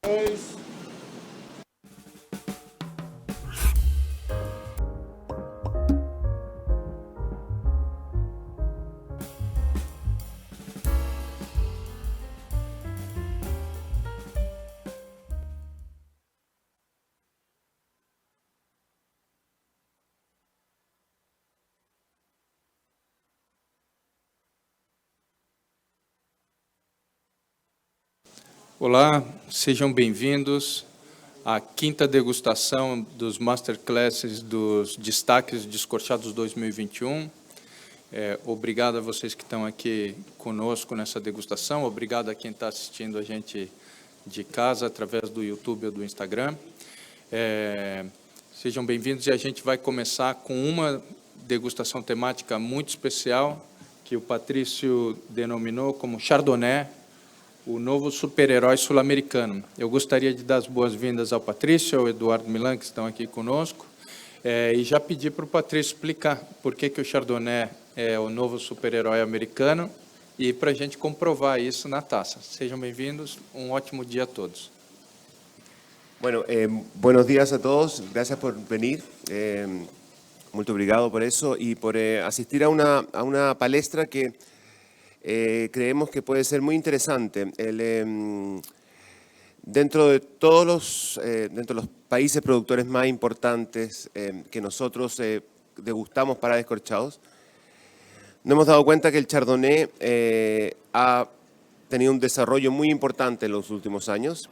Pues, Olá, sejam bem-vindos à quinta degustação dos Masterclasses dos Destaques Descorchados 2021. Obrigado a vocês que estão aqui conosco nessa degustação, obrigado a quem está assistindo a gente de casa, através do YouTube ou do Instagram. Sejam bem-vindos e a gente vai começar com uma degustação temática muito especial, que o Patrício denominou como Chardonnay, o novo super-herói sul-americano. Eu gostaria de dar as boas-vindas ao Patrício, ao Eduardo Milan, que estão aqui conosco, e já pedir para o Patrício explicar por que o Chardonnay é o novo super-herói americano e para a gente comprovar isso na taça. Sejam bem-vindos, ótimo dia a todos. Bueno, buenos días a todos, gracias por venir, muito obrigado por eso y por asistir a una palestra que creemos que puede ser muy interesante. Dentro de todos los países productores más importantes que nosotros degustamos para descorchados, nos hemos dado cuenta que el Chardonnay ha tenido un desarrollo muy importante en los últimos años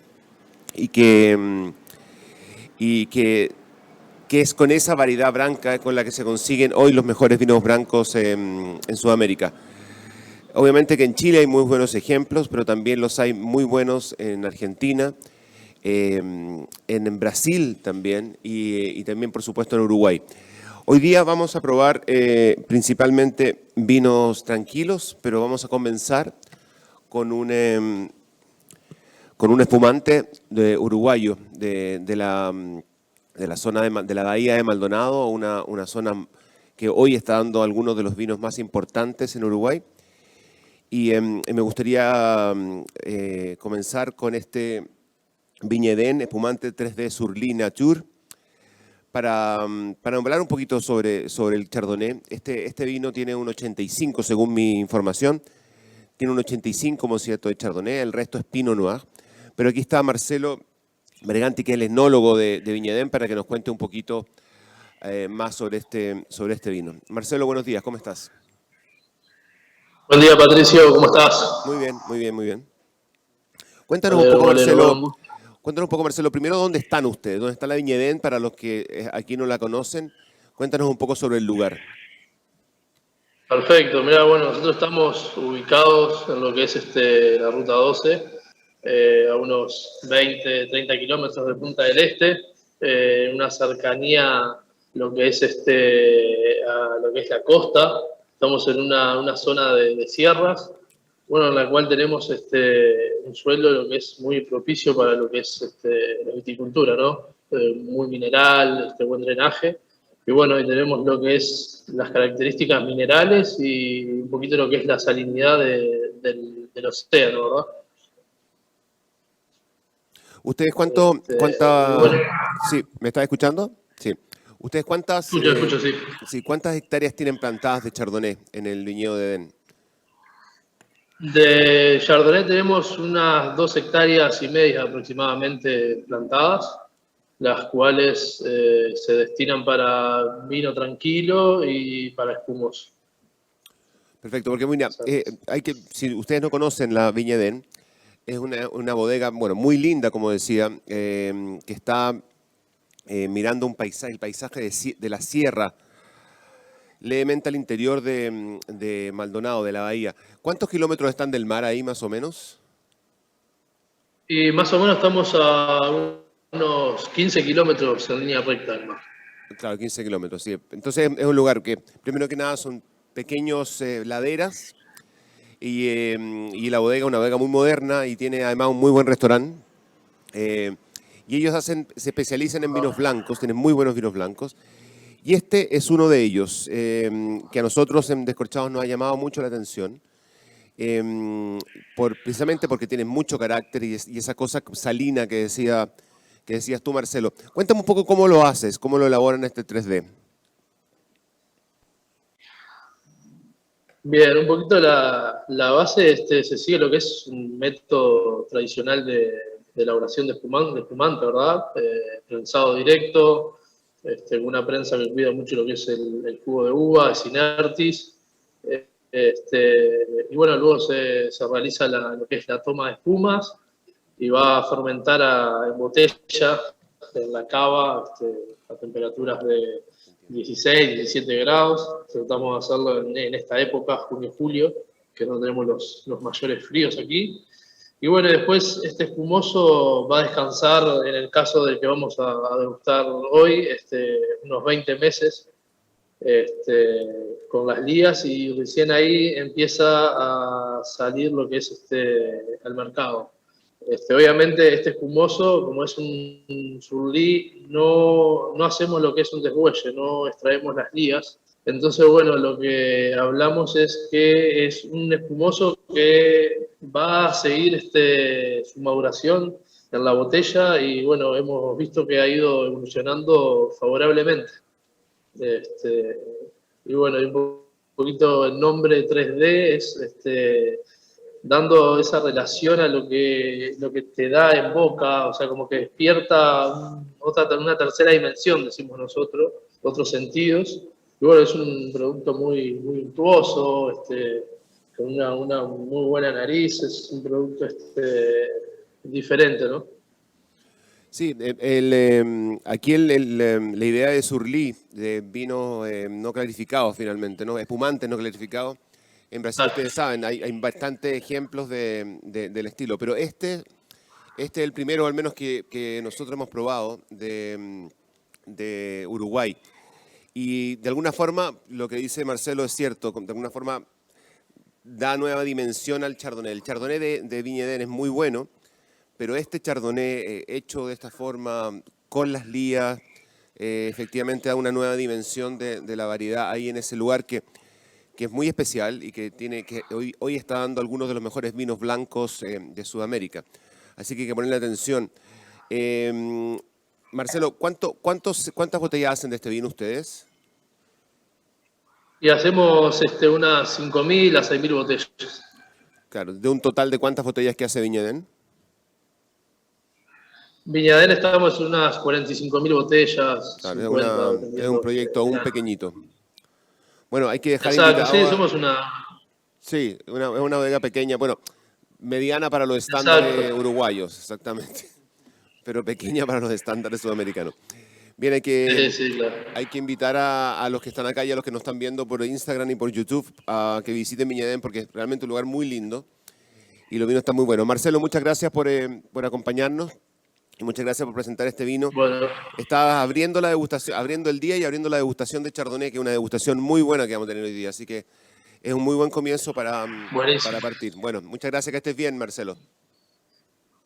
y que es con esa variedad branca con la que se consiguen hoy los mejores vinos blancos en Sudamérica. Obviamente que en Chile hay muy buenos ejemplos, pero también los hay muy buenos en Argentina, en Brasil también y también, por supuesto, en Uruguay. Hoy día vamos a probar principalmente vinos tranquilos, pero vamos a comenzar con un espumante uruguayo de la zona de la Bahía de Maldonado, una zona que hoy está dando algunos de los vinos más importantes en Uruguay. Y me gustaría comenzar con este Viña Edén, espumante 3D Surly Nature, para hablar un poquito sobre el Chardonnay. Este vino tiene un 85, según mi información, tiene un 85% de Chardonnay, el resto es Pinot Noir. Pero aquí está Marcelo Berganti, que es el etnólogo de Viña Edén, para que nos cuente un poquito más sobre este vino. Marcelo, buenos días, ¿cómo estás? Buen día, Patricio, ¿cómo estás? Muy bien, muy bien, muy bien. Cuéntanos un poco, Marcelo, primero, ¿dónde están ustedes? ¿Dónde está la Viña Edén? Para los que aquí no la conocen, cuéntanos un poco sobre el lugar. Perfecto, mira, bueno, nosotros estamos ubicados en lo que es la Ruta 12, a unos 20, 30 kilómetros de Punta del Este, en una cercanía a lo que es la costa. Estamos en una zona de sierras, bueno, en la cual tenemos un suelo lo que es muy propicio para lo que es la viticultura, ¿no? Muy mineral, buen drenaje. Y bueno, ahí tenemos lo que es las características minerales y un poquito lo que es la salinidad del océano, ¿verdad? ¿Ustedes bueno. Sí, ¿me estás escuchando? Sí. ¿Ustedes Escucho, sí. Sí, cuántas hectáreas tienen plantadas de Chardonnay en el viñedo de Edén? De Chardonnay tenemos unas 2,5 hectáreas aproximadamente plantadas, las cuales se destinan para vino tranquilo y para espumoso. Perfecto, porque mira, si ustedes no conocen la Viña Edén, es una bodega, bueno, muy linda, como decía, que está mirando el paisaje de la sierra, levemente al interior de Maldonado, de la bahía. ¿Cuántos kilómetros están del mar ahí, más o menos? Y más o menos estamos a unos 15 kilómetros en línea recta del mar. Claro, 15 kilómetros, sí. Entonces es un lugar que, primero que nada, son pequeños laderas y la bodega, una bodega muy moderna y tiene además un muy buen restaurante. Y ellos se especializan en vinos blancos, tienen muy buenos vinos blancos. Y este es uno de ellos, que a nosotros en Descorchados nos ha llamado mucho la atención. precisamente porque tiene mucho carácter y esa cosa salina que decías tú, Marcelo. Cuéntame un poco cómo lo haces, cómo lo elaboran este 3D. Bien, un poquito la base se sigue lo que es un método tradicional de elaboración de espumante, ¿verdad? Prensado directo, una prensa que cuida mucho lo que es el jugo de uva, es inertis. Y bueno, luego se realiza lo que es la toma de espumas y va a fermentar en botella, en la cava, a temperaturas de 16, 17 grados. Tratamos de hacerlo en esta época, junio-julio, que es donde tenemos los mayores fríos aquí. Y bueno, después este espumoso va a descansar, en el caso del que vamos a degustar hoy, unos 20 meses con las ligas, y recién ahí empieza a salir lo que es al mercado. Obviamente este espumoso, como es un surlí, no hacemos lo que es un deshuelle, no extraemos las ligas. Entonces, bueno, lo que hablamos es que es un espumoso que va a seguir su maduración en la botella, y bueno, hemos visto que ha ido evolucionando favorablemente. Y bueno, un poquito el nombre 3D es dando esa relación a lo que te da en boca, o sea, como que despierta una tercera dimensión, decimos nosotros, otros sentidos. Y bueno, es un producto muy, muy untuoso, con una muy buena nariz, es un producto diferente, ¿no? Sí, aquí la idea de surlí, de vino no clarificado finalmente, ¿no? Espumantes no clarificados. En Brasil, ustedes saben, hay bastantes ejemplos del estilo, pero este es el primero, al menos que nosotros hemos probado, de Uruguay. Y de alguna forma, lo que dice Marcelo es cierto, de alguna forma da nueva dimensión al Chardonnay. El Chardonnay de Viña Edén es muy bueno, pero este Chardonnay hecho de esta forma, con las lías, efectivamente da una nueva dimensión de la variedad ahí en ese lugar que es muy especial y que hoy está dando algunos de los mejores vinos blancos de Sudamérica. Así que hay que ponerle atención. Marcelo, ¿cuántas botellas hacen de este vino ustedes? Y hacemos unas 5.000 a 6.000 botellas. Claro, de un total de ¿cuántas botellas que hace Viña Edén? Viña Edén estamos en unas 45.000 botellas, Claro, 50, es un dependiendo. proyecto aún pequeñito. Bueno, hay que dejar Exacto, sí, invitado somos una... Sí, es una bodega pequeña, bueno, mediana para los Exacto. estándares uruguayos, exactamente, pero pequeña para los estándares sudamericanos. Bien, Sí, sí, claro. hay que invitar a los que están acá y a los que nos están viendo por Instagram y por YouTube a que visiten Viña Edén porque es realmente un lugar muy lindo y los vinos están muy buenos. Marcelo, muchas gracias por acompañarnos y muchas gracias por presentar este vino. Bueno, Estabas abriendo la degustación, abriendo el día y abriendo la degustación de Chardonnay, que es una degustación muy buena que vamos a tener hoy día, así que es un muy buen comienzo para buenísimo. partir. Bueno, muchas gracias, que estés bien, Marcelo.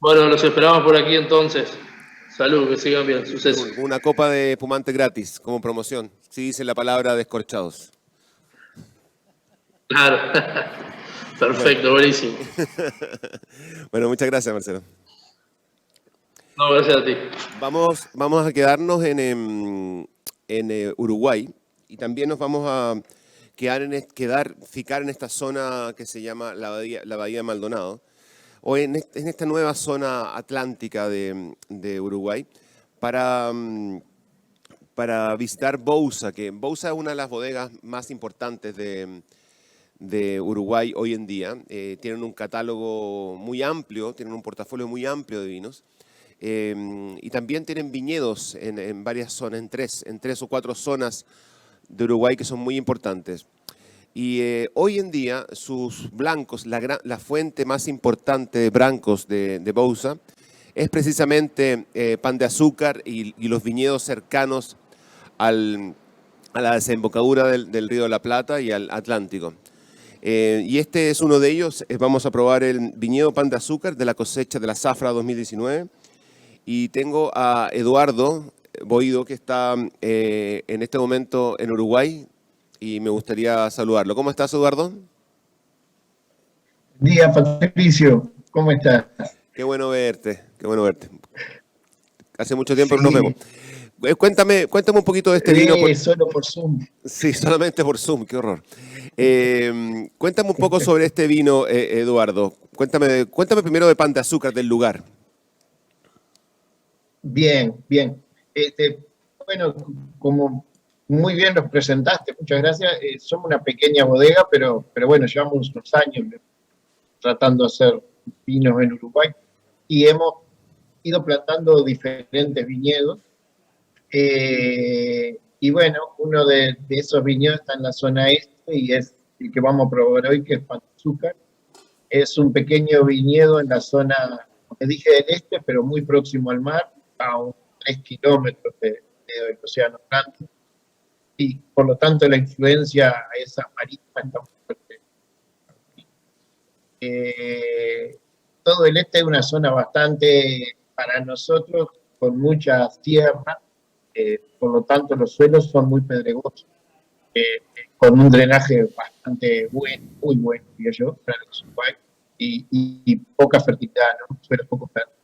Bueno, los esperamos por aquí entonces. Salud, que sigan bien, suceso. Una copa de espumante gratis como promoción, si dice la palabra descorchados. Claro. Perfecto, buenísimo. Bueno, muchas gracias, Marcelo. No, gracias a ti. Vamos a quedarnos en Uruguay y también nos vamos a ficar en esta zona que se llama la Bahía de Maldonado, o en esta nueva zona atlántica de Uruguay, para visitar Bouza, que Bouza es una de las bodegas más importantes de Uruguay hoy en día. Tienen un catálogo muy amplio, tienen un portafolio muy amplio de vinos. Y también tienen viñedos en varias zonas, en tres o cuatro zonas de Uruguay que son muy importantes. Y hoy en día sus blancos, la fuente más importante de blancos de Bouza es precisamente Pan de Azúcar y los viñedos cercanos a la desembocadura del Río de la Plata y al Atlántico. Y este es uno de ellos. Vamos a probar el viñedo Pan de Azúcar de la cosecha de la Zafra 2019. Y tengo a Eduardo Boido, que está en este momento en Uruguay, y me gustaría saludarlo. ¿Cómo estás, Eduardo? Día, Patricio, ¿cómo estás? Qué bueno verte, qué bueno verte. Hace mucho tiempo que no nos Sí, vemos. Cuéntame un poquito de este vino. solo por Zoom. Sí, solamente por Zoom, qué horror. Cuéntame un poco sobre este vino, Eduardo. Cuéntame primero de Pan de Azúcar, del lugar. Bien, bien. Bueno, como muy bien los presentaste, muchas gracias. Somos una pequeña bodega, pero bueno, llevamos unos años tratando de hacer vinos en Uruguay y hemos ido plantando diferentes viñedos. Y bueno, uno de esos viñedos está en la zona este y es el que vamos a probar hoy, que es Pan de Azúcar. Es un pequeño viñedo en la zona, como dije, del este, pero muy próximo al mar, a unos 3 kilómetros del Océano Atlántico. Y por lo tanto la influencia a esa marítima está muy fuerte. Todo el este es una zona bastante, para nosotros, con muchas tierras, por lo tanto los suelos son muy pedregosos, con un drenaje bastante bueno, muy bueno, diría yo, para los Uruguay, y poca fertilidad, ¿no? Suelos poco fértiles.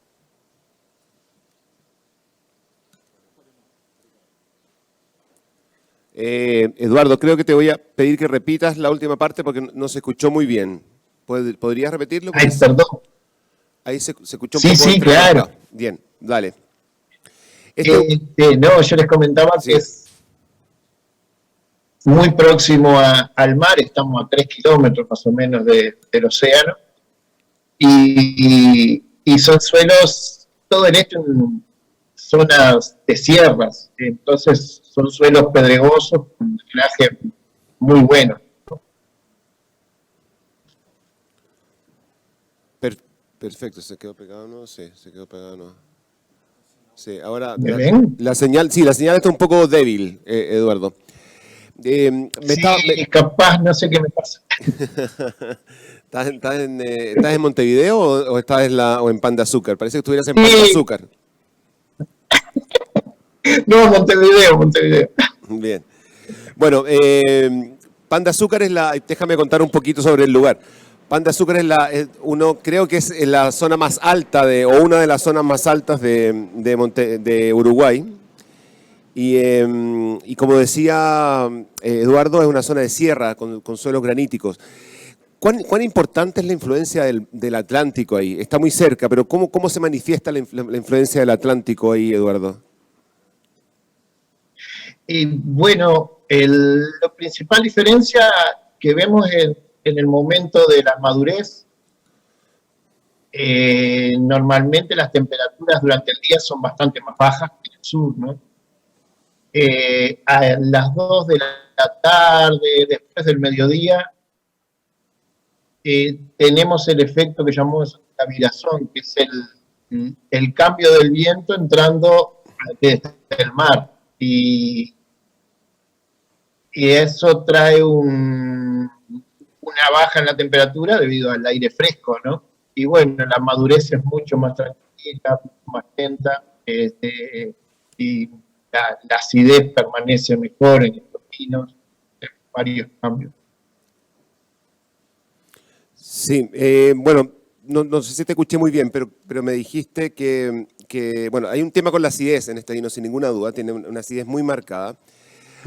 Eduardo, creo que te voy a pedir que repitas la última parte porque no se escuchó muy bien. ¿Podrías repetirlo? Ay, perdón. Ahí se escuchó un Sí, poco sí, entrecortado. claro. Bien, dale. No, yo les comentaba Sí. que es muy próximo al mar, estamos a 3 kilómetros más o menos del océano, y son suelos, todo el este en zonas de sierras, entonces son suelos pedregosos con un drenaje muy bueno. Perfecto, ¿se quedó pegado no? Sí, se quedó pegado no. Sí, ahora ¿Me ven? la señal está un poco débil, Eduardo. Sí, capaz, no sé qué me pasa. ¿Estás en Montevideo o estás en Pan de Azúcar? Parece que estuvieras en Pan de Azúcar. No, Montevideo. Bien. Bueno, Pan de Azúcar déjame contar un poquito sobre el lugar. Pan de Azúcar creo que es la zona más alta o una de las zonas más altas de Uruguay. Y como decía Eduardo, es una zona de sierra con suelos graníticos. ¿Cuán importante es la influencia del Atlántico ahí? Está muy cerca, pero ¿cómo se manifiesta la influencia del Atlántico ahí, Eduardo? Y bueno, la principal diferencia que vemos en el momento de la madurez, normalmente las temperaturas durante el día son bastante más bajas que en el sur, ¿no? A las 2 de la tarde, después del mediodía, tenemos el efecto que llamamos la virazón, que es el cambio del viento entrando desde el mar. Y eso trae una baja en la temperatura debido al aire fresco, ¿no? Y bueno, la madurez es mucho más tranquila, más lenta, y la acidez permanece mejor en estos vinos, varios cambios. Sí, bueno, no sé si te escuché muy bien, pero me dijiste que, bueno, hay un tema con la acidez en este vino, sin ninguna duda, tiene una acidez muy marcada.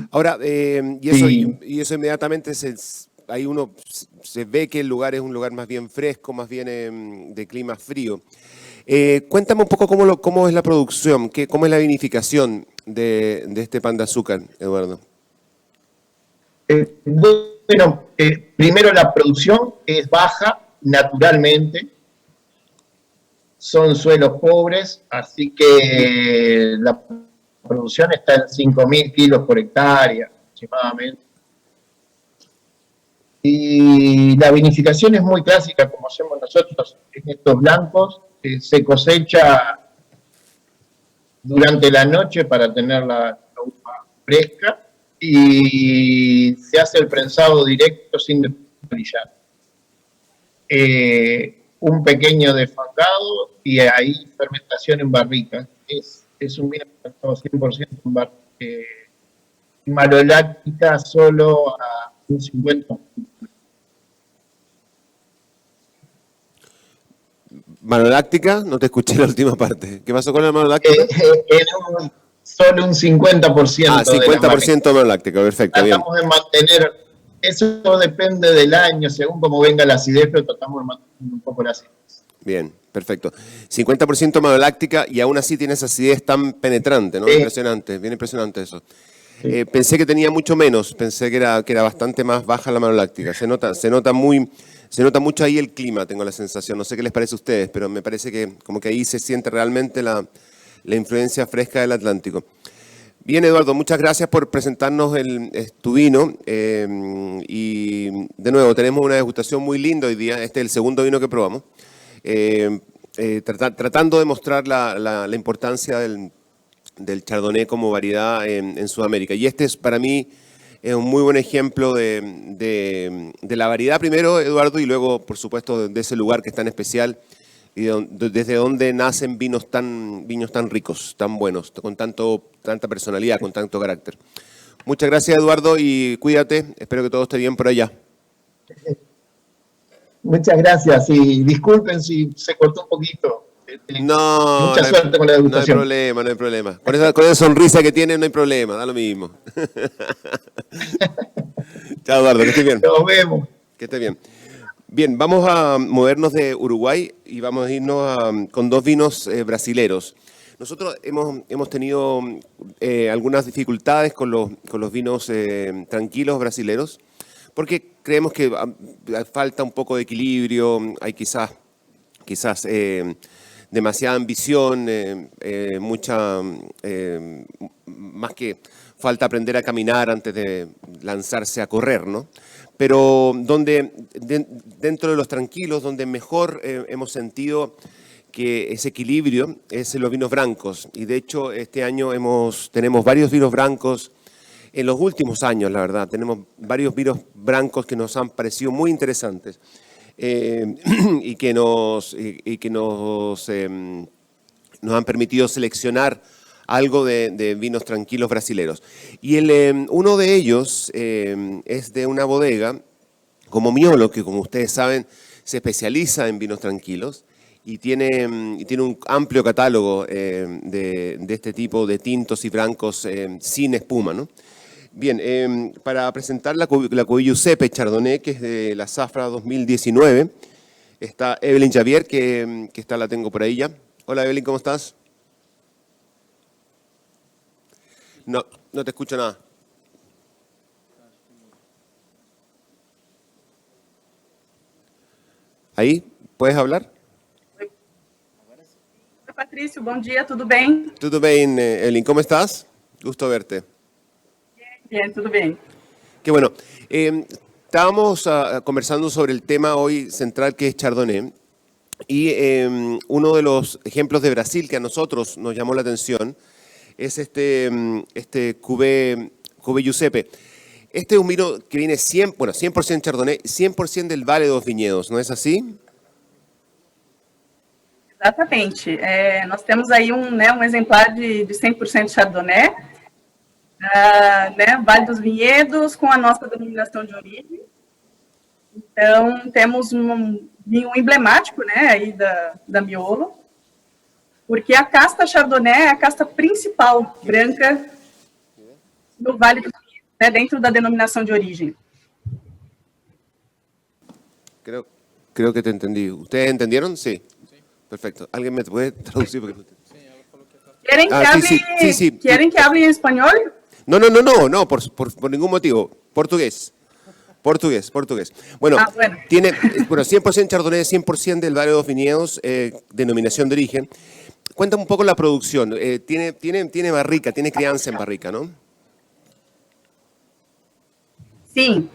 Ahora, y eso inmediatamente ahí uno se ve que el lugar es un lugar más bien fresco, más bien de clima frío. Cuéntame un poco cómo es la producción, cómo es la vinificación de este Pan de Azúcar, Eduardo. Bueno, primero la producción es baja naturalmente, son suelos pobres, así que la producción está en 5.000 kilos por hectárea aproximadamente. Y la vinificación es muy clásica, como hacemos nosotros en estos blancos. Se cosecha durante la noche para tener la uva fresca y se hace el prensado directo sin desperillar. Un pequeño desfangado y ahí fermentación en barrica. Es un vino fermentado 100% en barrica. Maloláctica solo a un 50%. Manoláctica, no te escuché la última parte. ¿Qué pasó con la manoláctica? Era solo un 50%. Ah, de la 50% manoláctica, perfecto, bien. Tratamos de mantener, eso depende del año, según cómo venga la acidez, pero tratamos de mantener un poco la acidez. Bien, perfecto. 50% manoláctica y aún así tienes acidez tan penetrante, ¿no? Sí. Impresionante, bien impresionante eso. Pensé que tenía mucho menos, pensé que era bastante más baja la manoláctica. Se nota mucho ahí el clima, tengo la sensación. No sé qué les parece a ustedes, pero me parece que como que ahí se siente realmente la influencia fresca del Atlántico. Bien, Eduardo, muchas gracias por presentarnos tu vino. Y de nuevo, tenemos una degustación muy linda hoy día. Este es el segundo vino que probamos. Tratando de mostrar la importancia del Chardonnay como variedad en Sudamérica. Y este es para mí un muy buen ejemplo de la variedad primero, Eduardo, y luego, por supuesto, de ese lugar que es tan especial y desde donde nacen vinos tan ricos, tan buenos, con tanta personalidad, con tanto carácter. Muchas gracias, Eduardo, y cuídate. Espero que todo esté bien por allá. Muchas gracias y disculpen si se cortó un poquito. No, Mucha suerte con la degustación. No hay problema. Con esa sonrisa que tiene no hay problema, da lo mismo. Chao, Eduardo, que estés bien. Nos vemos. Que estés bien. Bien, vamos a movernos de Uruguay y vamos a irnos con dos vinos brasileros. Nosotros hemos tenido algunas dificultades con los vinos tranquilos brasileros, porque creemos que falta un poco de equilibrio, hay quizás demasiada ambición, más que falta aprender a caminar antes de lanzarse a correr, ¿no? Pero dentro de los tranquilos, donde mejor hemos sentido que ese equilibrio es en los vinos blancos. Y de hecho este año tenemos varios vinos blancos. En los últimos años, la verdad, tenemos varios vinos blancos que nos han parecido muy interesantes y que nos han permitido seleccionar algo de vinos tranquilos brasileros. Y uno de ellos es de una bodega como Miolo, que como ustedes saben se especializa en vinos tranquilos y tiene un amplio catálogo de este tipo de tintos y blancos sin espuma, ¿no? Bien, para presentar la Cuvée Giuseppe Chardonnay, que es de la Zafra 2019, está Evelyn Javier, que la tengo por ahí ya. Hola Evelyn, ¿cómo estás? No te escucho nada. ¿Ahí? ¿Puedes hablar? Oi, Patrício, bom dia, tudo bem? Tudo bem, Evelyn, ¿cómo estás? Gusto verte. Bien, tudo bem. Qué bueno. Estábamos conversando sobre el tema hoy central que es Chardonnay y uno de los ejemplos de Brasil que a nosotros nos llamó la atención es este Cuvée Giuseppe. Este es un vino que viene 100% Chardonnay, 100% del Vale dos Vinhedos, ¿no es así? Exatamente. Nós temos aí um exemplar de 100% Chardonnay, Vale dos Vinhedos, com a nossa denominação de origem. Então, temos um vinho emblemático, né, aí da Miolo, porque a casta Chardonnay é a casta principal branca do Vale dos Vinhedos, né, dentro da denominação de origem. Creo que te entendí. ¿Ustedes entendieron? Sí. Perfecto. ¿Alguien me puede traducir? ¿Quieren que hable, sí. ¿Quieren que hable en español? No, por ningún motivo. Portugués. Bueno, bueno. Tiene 100% Chardonnay, 100% del Vale dos Vinhedos, denominación de origen. Cuéntame un poco la producción. Tiene barrica, tiene crianza en barrica, ¿no? Sim,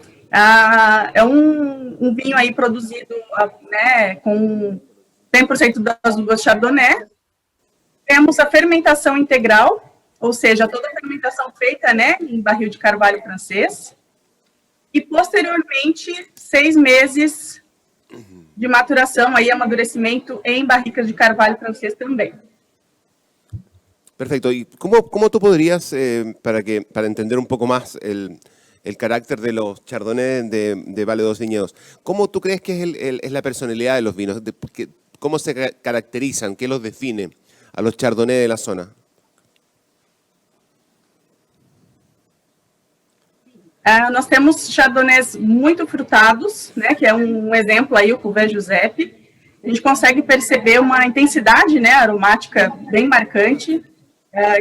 é um vinho aí produzido, né, com 100% das uvas Chardonnay. Temos a fermentação integral, ou seja, toda a fermentação feita, né, em barril de carvalho francês. E, posteriormente, 6 meses de maturação, aí, amadurecimento em barricas de carvalho francês também. Perfecto. ¿Y cómo tú podrías, para entender un poco más el carácter de los Chardonnay de Vale dos Viñedos, cómo tú crees que es la personalidad de los vinos? cómo se caracterizan? ¿Qué los define a los Chardonnay de la zona? Nós temos chardonnays muito frutados, né, que é um exemplo aí, o Cuvée Giuseppe. A gente consegue perceber uma intensidade, né, aromática bem marcante,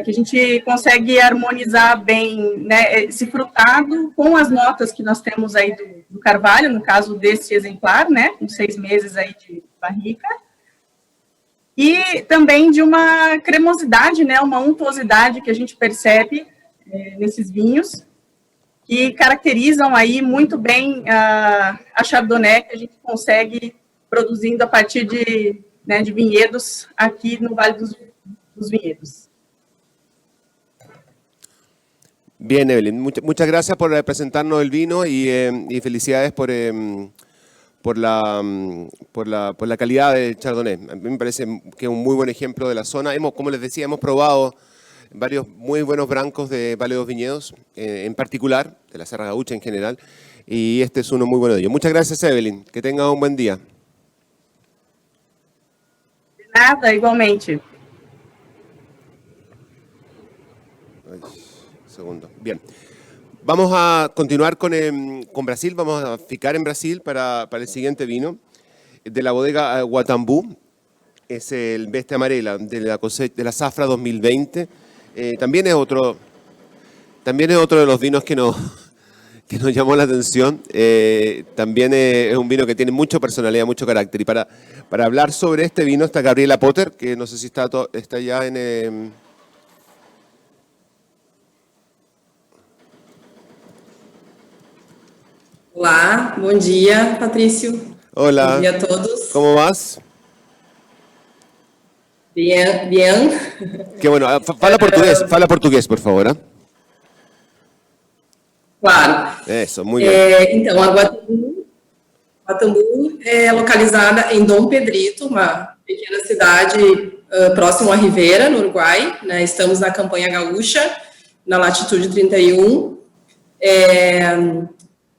que a gente consegue harmonizar bem, né, esse frutado com as notas que nós temos aí do carvalho, no caso desse exemplar, né, com 6 meses aí de barrica. E também de uma cremosidade, né, uma untuosidade que a gente percebe nesses vinhos, que caracterizam aí muito bem a Chardonnay que a gente consegue produzindo a partir de vinhedos aqui no Vale dos Vinhedos. Bien, Evelyn, muchas gracias por presentarnos el vino y felicidades por la calidad del Chardonnay. A mí me parece que es un muy buen ejemplo de la zona. Como les decía, hemos probado varios muy buenos brancos de Vale dos Viñedos, en particular, de la Serra Gaúcha en general, y este es uno muy bueno de ellos. Muchas gracias, Evelyn. Que tenga un buen día. De nada, igualmente. Segundo. Bien. Vamos a continuar con Brasil. Vamos a ficar en Brasil para el siguiente vino de la bodega Guatambú. Es el Bestia Amarela de la Zafra 2020. También es otro de los vinos que nos llamó la atención. También es un vino que tiene mucha personalidad, mucho carácter. Y para hablar sobre este vino está Gabriela Potter, que no sé si está ya en... Olá, bom dia, Patrício. Hola. Bom dia a todos. ¿Cómo vas? Bien, bien. Qué bueno. Fala português, por favor. Claro. Isso, muito bem. Então, a Guatambú é localizada em Dom Pedrito, uma pequena cidade próximo a Rivera, no Uruguai. Né? Estamos na Campanha Gaúcha, na latitude 31.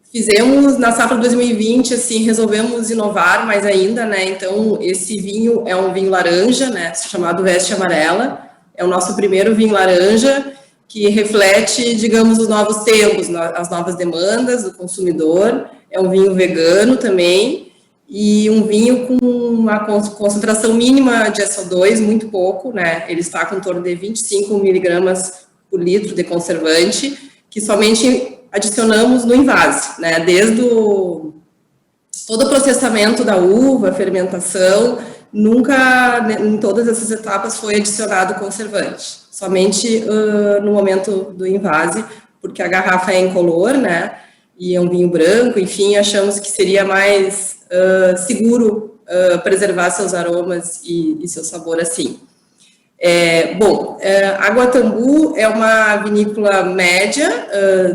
Fizemos na safra 2020, assim, resolvemos inovar mais ainda, né? Então, esse vinho é um vinho laranja, né? Chamado Bestia Amarela. É o nosso primeiro vinho laranja, que reflete, digamos, os novos tempos, as novas demandas do consumidor. É um vinho vegano também, e um vinho com uma concentração mínima de SO2, muito pouco, né? Ele está com em torno de 25 miligramas por litro de conservante, que somente adicionamos no invase, né? Desde todo o processamento da uva, fermentação, nunca, em todas essas etapas, foi adicionado conservante. Somente no momento do invase, porque a garrafa é incolor, né? E é um vinho branco, enfim, achamos que seria mais seguro preservar seus aromas e seu sabor assim. A Guatambú é uma vinícola média,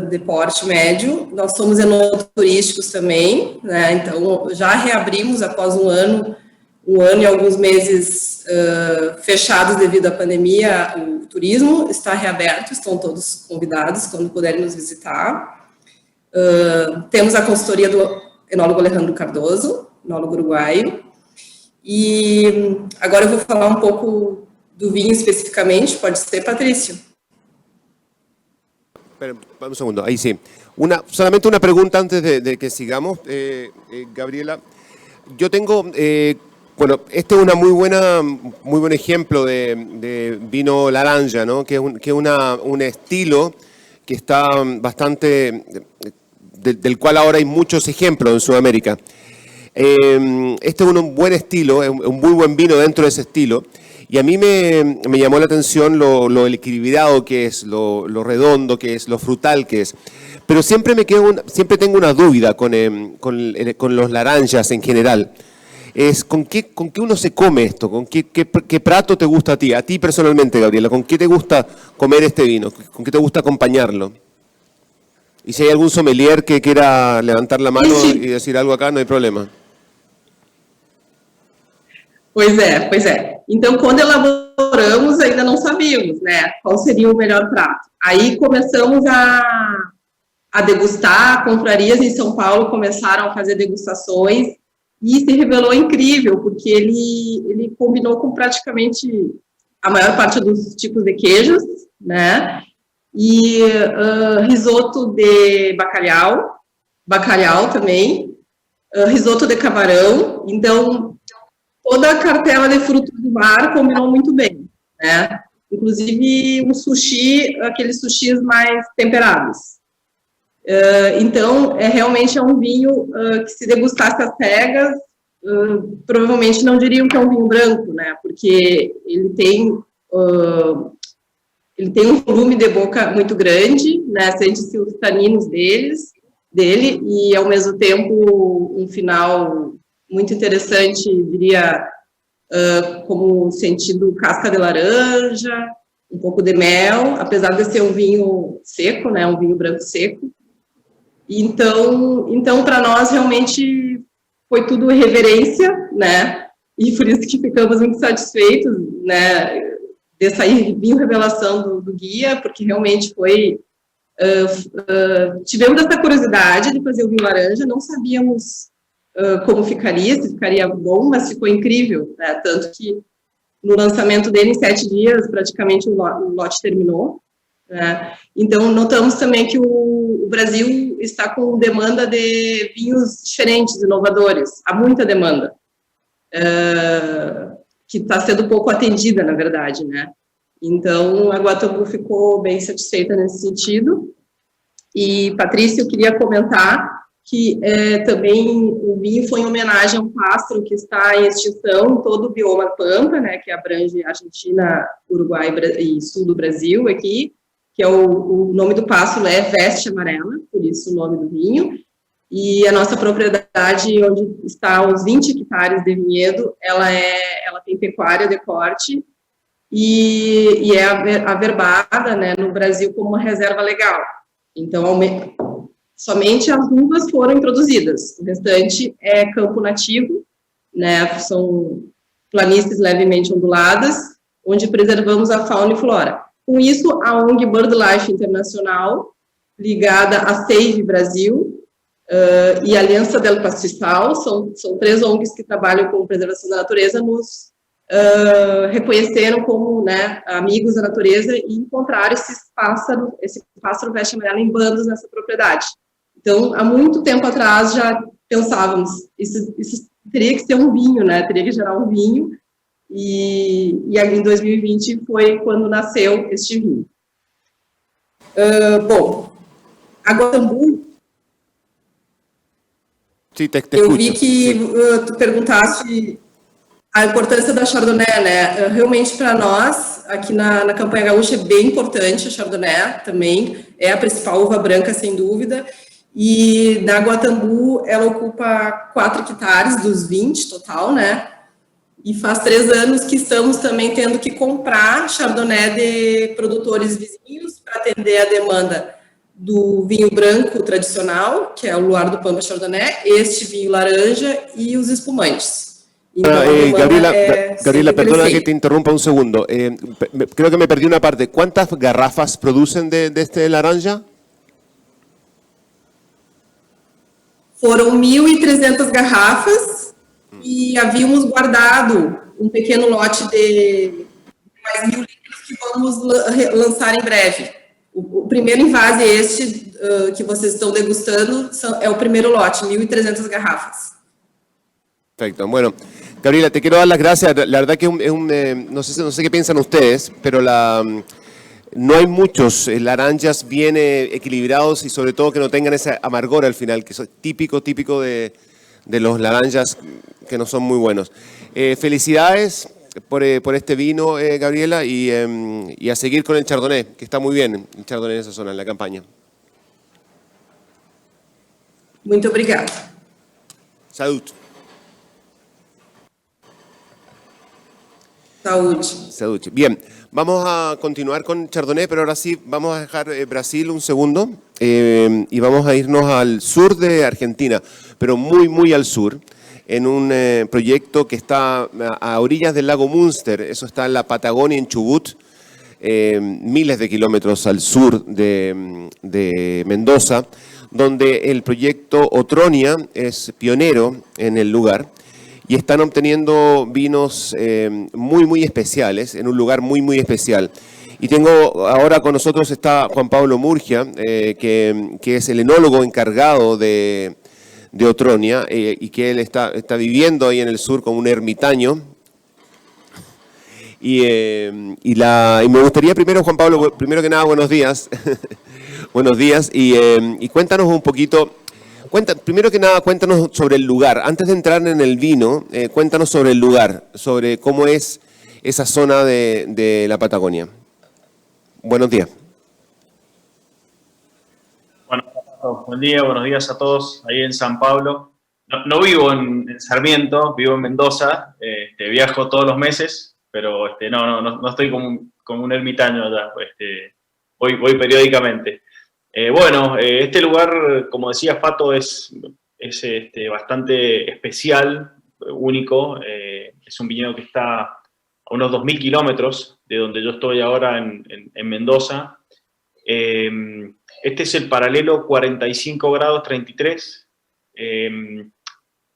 de porte médio. Nós somos enoturísticos também, né? Então já reabrimos após um ano e alguns meses fechados devido à pandemia. O turismo está reaberto, estão todos convidados quando puderem nos visitar. Temos a consultoria do enólogo Alejandro Cardoso, enólogo uruguaio. E agora eu vou falar um pouco do vinho especificamente, pode ser, Patrício? Espera, un segundo, ahí sí. Solamente una pregunta antes de que sigamos, Gabriela. Yo tengo, bueno, este es muy buen ejemplo de vino laranja, ¿no? Que es un estilo que está bastante, del cual ahora hay muchos ejemplos en Sudamérica. Este es un buen estilo, es un muy buen vino dentro de ese estilo. Y a mí me llamó la atención lo equilibrado que es, lo redondo que es, lo frutal que es. Pero siempre tengo una duda con los laranjas en general. Es ¿con qué uno se come esto? ¿Con qué prato te gusta a ti personalmente, Gabriela? ¿Con qué te gusta comer este vino? ¿Con qué te gusta acompañarlo? Y si hay algún sommelier que quiera levantar la mano y decir algo acá, no hay problema. Pois é. Então, quando elaboramos, ainda não sabíamos, né, qual seria o melhor prato. Aí começamos a degustar, confrarias em São Paulo começaram a fazer degustações, e se revelou incrível, porque ele combinou com praticamente a maior parte dos tipos de queijos, né? E risoto de bacalhau também, risoto de camarão. Então, toda a cartela de frutos do mar combinou muito bem, né? Inclusive o sushi, aqueles sushis mais temperados. Então, realmente é um vinho que, se degustasse às cegas, provavelmente não diriam que é um vinho branco, né? Porque ele tem um volume de boca muito grande, né? Sente-se os taninos dele, e ao mesmo tempo um final muito interessante, diria, como sentido casca de laranja, um pouco de mel, apesar de ser um vinho seco, né? Um vinho branco seco. Então para nós realmente foi tudo reverência, né? E por isso que ficamos muito satisfeitos, né? De sair vinho revelação do guia, porque realmente foi... tivemos essa curiosidade de fazer o vinho laranja, não sabíamos como ficaria, se ficaria bom, mas ficou incrível, né? Tanto que no lançamento dele, em 7 dias, praticamente o lote terminou, né? Então, notamos também que o Brasil está com demanda de vinhos diferentes, inovadores, há muita demanda, que está sendo pouco atendida, na verdade, né? Então, a Guatambu ficou bem satisfeita nesse sentido. E, Patrícia, eu queria comentar que também o vinho foi em homenagem a um pássaro que está em extinção em todo o bioma Pampa, né, que abrange Argentina, Uruguai e sul do Brasil aqui, que é o nome do pássaro é Veste Amarela, por isso o nome do vinho. E a nossa propriedade, onde está os 20 hectares de vinhedo, ela tem pecuária de corte e é averbada, né, no Brasil como uma reserva legal. Então, somente as uvas foram introduzidas, o restante é campo nativo, né, são planícies levemente onduladas, onde preservamos a fauna e flora. Com isso, a ONG BirdLife Internacional, ligada à Save Brasil e a Aliança del Pastizal, são 3 ONGs que trabalham com preservação da natureza, nos reconheceram como, né, amigos da natureza e encontraram esse pássaro veste amarela em bandos nessa propriedade. Então, há muito tempo atrás já pensávamos, isso teria que ser um vinho, né, teria que gerar um vinho, e em 2020 foi quando nasceu este vinho. Bom, a Guatambu, eu vi que tu perguntasse a importância da Chardonnay, né? Realmente, para nós, aqui na Campanha Gaúcha, é bem importante a Chardonnay também, é a principal uva branca, sem dúvida, e na Guatambu, ela ocupa 4 hectares dos 20 total, né? E faz 3 anos que estamos também tendo que comprar Chardonnay de produtores vizinhos para atender a demanda do vinho branco tradicional, que é o Luar do Pampa Chardonnay, este vinho laranja e os espumantes. Gabriela, perdona que te interrumpa un segundo. Creo que me perdí una parte. ¿Cuántas garrafas producen de este laranja? Foram 1.300 garrafas e havíamos guardado um pequeno lote de mais 1.000 litros que vamos lançar em breve. O primeiro invase que vocês estão degustando é o primeiro lote, 1.300 garrafas. Perfecto. Bueno, Gabriela, te quiero dar las gracias. La verdad que no sé qué piensan ustedes, pero no hay muchos laranjas bien equilibrados y sobre todo que no tengan ese amargor al final, que es típico de los laranjas que no son muy buenos. Felicidades por este vino, Gabriela, y a seguir con el Chardonnay, que está muy bien el Chardonnay en esa zona, en la campaña. Muito obrigada. Salud. Salud. Bien, vamos a continuar con Chardonnay, pero ahora sí vamos a dejar Brasil un segundo y vamos a irnos al sur de Argentina, pero muy al sur, en un proyecto que está a orillas del lago Münster, eso está en la Patagonia, en Chubut, miles de kilómetros al sur de Mendoza, donde el proyecto Otronia es pionero en el lugar y están obteniendo vinos muy especiales, en un lugar muy especial. Y tengo ahora con nosotros está Juan Pablo Murgia, que es el enólogo encargado de Otronia y que él está viviendo ahí en el sur como un ermitaño. Y me gustaría primero, Juan Pablo, primero que nada, buenos días. Buenos días y cuéntanos un poquito, primero que nada cuéntanos sobre el lugar. Antes de entrar en el vino, cuéntanos sobre el lugar, sobre cómo es esa zona de la Patagonia. Buenos días. Bueno, buen día, buenos días a todos ahí en San Pablo. No vivo en Sarmiento, vivo en Mendoza, viajo todos los meses, pero no estoy como un ermitaño allá, voy periódicamente. Este lugar, como decía Fato, es bastante especial, único. Es un viñedo que está a unos 2.000 kilómetros de donde yo estoy ahora en Mendoza. Este es el paralelo 45 grados 33.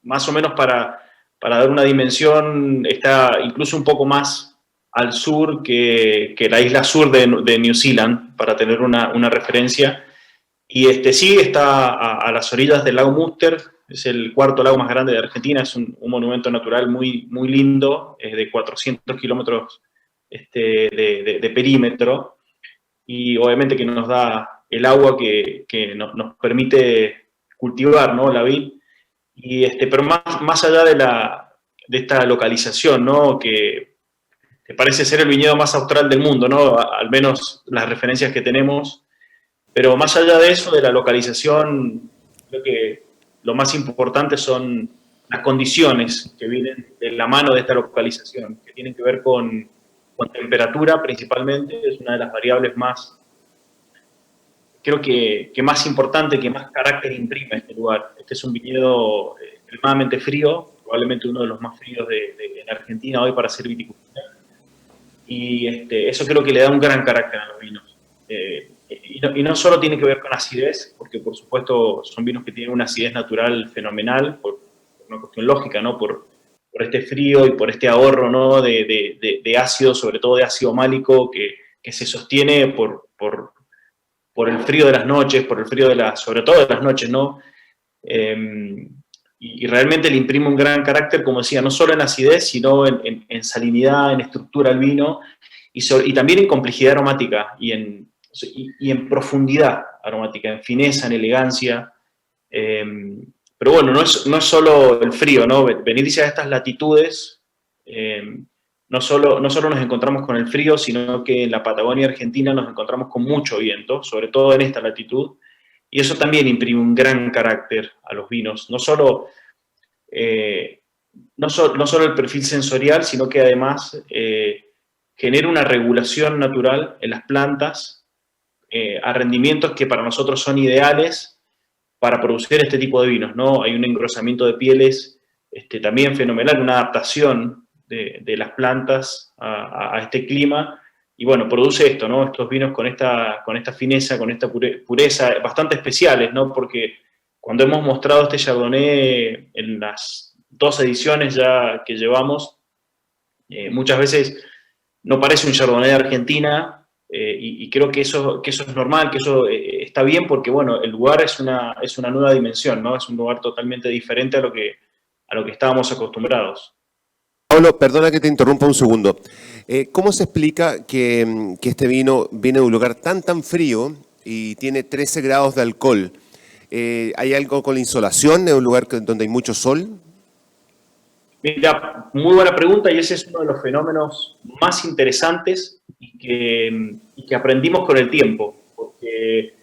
Más o menos para dar una dimensión, está incluso un poco más al sur que la isla sur de New Zealand, para tener una referencia. Y sí, está a las orillas del lago Múster, es el cuarto lago más grande de Argentina, es un monumento natural muy lindo, es de 400 kilómetros de perímetro, y obviamente que nos da el agua que nos permite cultivar, ¿no?, la vid. Pero más allá de esta localización, ¿no?, que parece ser el viñedo más austral del mundo, ¿no?, al menos las referencias que tenemos. Pero más allá de eso, de la localización, creo que lo más importante son las condiciones que vienen de la mano de esta localización, que tienen que ver con temperatura principalmente, es una de las variables más, creo que más importante, que más carácter imprime a este lugar. Este es un viñedo extremadamente frío, probablemente uno de los más fríos de Argentina hoy para ser viticultura, y eso creo que le da un gran carácter a los vinos. Y no solo tiene que ver con acidez, porque por supuesto son vinos que tienen una acidez natural fenomenal, por una cuestión lógica, ¿no?, por este frío y por este ahorro, ¿no?, de ácido, sobre todo de ácido málico, que se sostiene por el frío de las noches, por el frío sobre todo de las noches, ¿no? Y realmente le imprime un gran carácter, como decía, no solo en acidez, sino en salinidad, en estructura al vino, y también en complejidad aromática, y en profundidad aromática, en fineza, en elegancia. Pero bueno, no es solo el frío, ¿no? Venir a estas latitudes, no solo nos encontramos con el frío, sino que en la Patagonia Argentina nos encontramos con mucho viento, sobre todo en esta latitud, y eso también imprime un gran carácter a los vinos, no solo el perfil sensorial, sino que además genera una regulación natural en las plantas, a rendimientos que para nosotros son ideales para producir este tipo de vinos, ¿no? Hay un engrosamiento de pieles también fenomenal, una adaptación de las plantas a este clima, y bueno, produce esto, ¿no?, estos vinos con esta fineza, con esta pureza, bastante especiales, ¿no?, porque cuando hemos mostrado este Chardonnay en las 2 ediciones ya que llevamos, muchas veces no parece un Chardonnay de Argentina, y creo que eso es normal, que eso está bien, porque bueno, el lugar es una nueva dimensión, ¿no? Es un lugar totalmente diferente a lo que estábamos acostumbrados. Pablo, perdona que te interrumpa un segundo. ¿Cómo se explica que este vino viene de un lugar tan frío y tiene 13 grados de alcohol? ¿Hay algo con la insolación? ¿Es un lugar donde hay mucho sol? Mira, muy buena pregunta, y ese es uno de los fenómenos más interesantes y que aprendimos con el tiempo, porque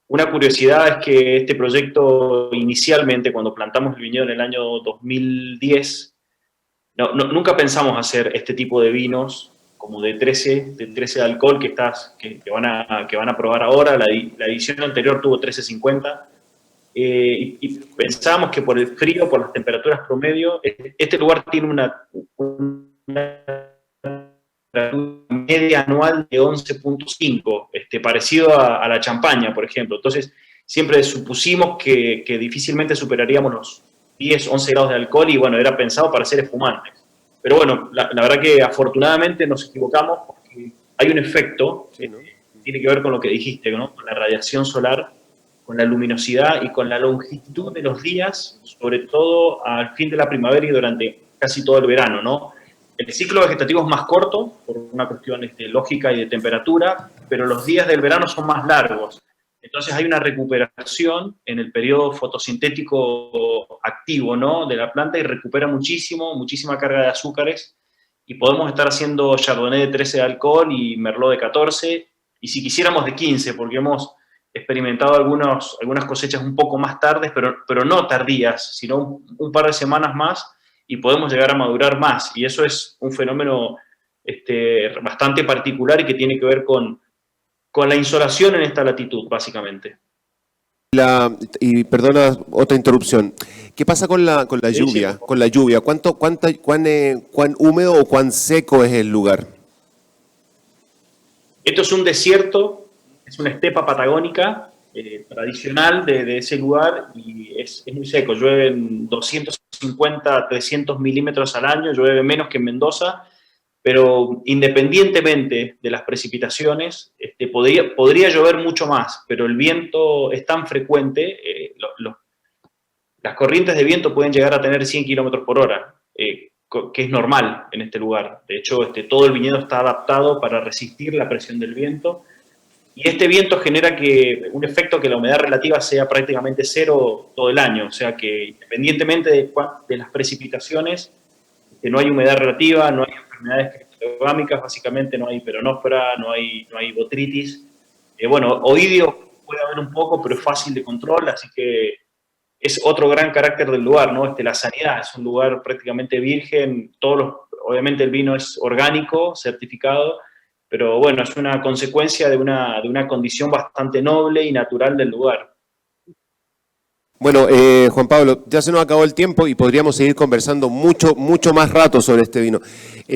una curiosidad es que este proyecto inicialmente, cuando plantamos el viñedo en el año 2010, nunca pensamos hacer este tipo de vinos como de 13 de alcohol que van a probar ahora. La edición anterior tuvo 13,50. Y pensábamos que por el frío, por las temperaturas promedio, este lugar tiene una media anual de 11.5, parecido a la champaña, por ejemplo. Entonces, siempre supusimos que difícilmente superaríamos los 10, 11 grados de alcohol y bueno, era pensado para ser espumantes. Pero bueno, la verdad que afortunadamente nos equivocamos porque hay un efecto, Sí, ¿no? tiene que ver con lo que dijiste, ¿no? Con la radiación solar, con la luminosidad y con la longitud de los días, sobre todo al fin de la primavera y durante casi todo el verano, ¿no? El ciclo vegetativo es más corto, por una cuestión lógica y de temperatura, pero los días del verano son más largos. Entonces hay una recuperación en el periodo fotosintético activo, ¿no? De la planta y recupera muchísima carga de azúcares y podemos estar haciendo Chardonnay de 13 de alcohol y Merlot de 14 y si quisiéramos de 15, porque hemos experimentado algunas cosechas un poco más tardes, pero no tardías, sino un par de semanas más y podemos llegar a madurar más. Y eso es un fenómeno bastante particular y que tiene que ver con la insolación en esta latitud, básicamente. Y perdona otra interrupción. ¿Qué pasa con la lluvia? Sí. Con la lluvia, ¿cuán húmedo o cuán seco es el lugar? Esto es un desierto, es una estepa patagónica tradicional de ese lugar y es muy seco. Llueven 250, 300 milímetros al año, llueve menos que en Mendoza, pero independientemente de las precipitaciones, podría llover mucho más, pero el viento es tan frecuente, las corrientes de viento pueden llegar a tener 100 kilómetros por hora, que es normal en este lugar. De hecho, todo el viñedo está adaptado para resistir la presión del viento, y este viento genera un efecto que la humedad relativa sea prácticamente cero todo el año, o sea que independientemente de las precipitaciones, no hay humedad relativa, no hay enfermedades criptogámicas, básicamente no hay peronóspora, no hay botritis. Bueno, oidio puede haber un poco, pero es fácil de control, así que es otro gran carácter del lugar, ¿no? La sanidad, es un lugar prácticamente virgen, obviamente el vino es orgánico, certificado, pero bueno, es una consecuencia de una condición bastante noble y natural del lugar. Bueno, Juan Pablo, ya se nos acabó el tiempo y podríamos seguir conversando mucho más rato sobre este vino.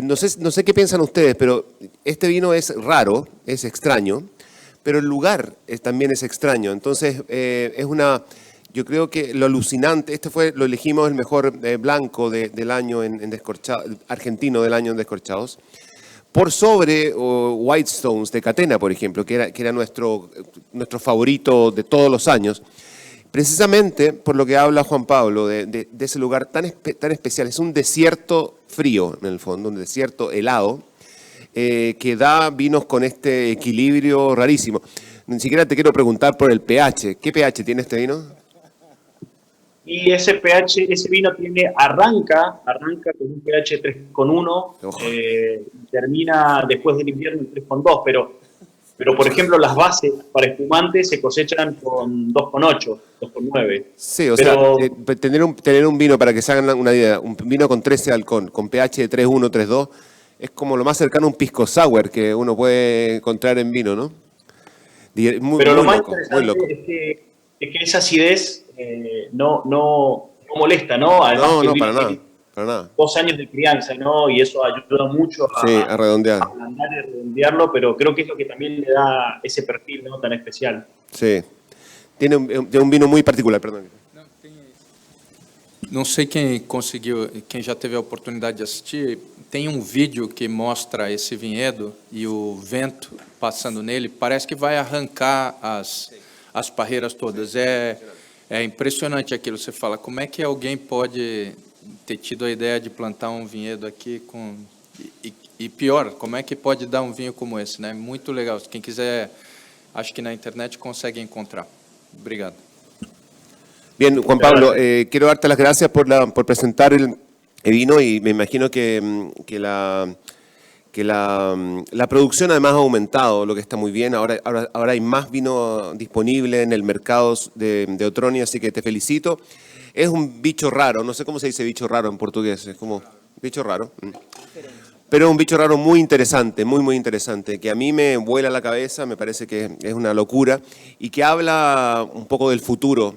No sé qué piensan ustedes, pero este vino es raro, es extraño, pero el lugar también es extraño. Entonces, yo creo que lo alucinante, lo elegimos el mejor blanco del año en Descorchados, argentino del año en Descorchados, por sobre Whitestones de Catena, por ejemplo, que era nuestro favorito de todos los años. Precisamente por lo que habla Juan Pablo de ese lugar tan especial. Es un desierto frío, en el fondo, un desierto helado, que da vinos con este equilibrio rarísimo. Ni siquiera te quiero preguntar por el pH. ¿Qué pH tiene este vino? Y ese vino arranca con un pH 3,1, termina después del invierno en 3,2, pero por ejemplo las bases para espumantes se cosechan con 2,8, 2,9. Sí, o sea, tener un vino, para que se hagan una idea, un vino con 13 de alcohol, con pH de 3,1, 3,2, es como lo más cercano a un pisco sour que uno puede encontrar en vino, ¿no? Pero lo más interesante es que esa acidez no molesta, ¿no? Además no, para nada. 2 años de crianza, ¿no? Y eso ayuda mucho a redondear. A ablandar y redondearlo, pero creo que es lo que también le da ese perfil, ¿no? Tan especial. Sí. Tiene un vino muy particular, perdón. Não sei quem já teve a oportunidade de assistir, tem um vídeo que mostra esse vinhedo e o vento passando nele, parece que vai arrancar as parreiras todas. É impressionante aquilo. Você fala, como é que alguém pode ter tido a ideia de plantar um vinhedo aqui e pior, como é que pode dar um vinho como esse, né? Muito legal. Quem quiser, acho que na internet consegue encontrar. Obrigado. Bien, Juan Pablo, quiero darte las gracias por presentar el vino y me imagino que la producción además ha aumentado, lo que está muy bien. Ahora hay más vino disponible en el mercado de Otroni, así que te felicito. Es un bicho raro, no sé cómo se dice bicho raro en portugués, es como bicho raro. Pero es un bicho raro muy interesante, muy interesante, que a mí me vuela la cabeza, me parece que es una locura y que habla un poco del futuro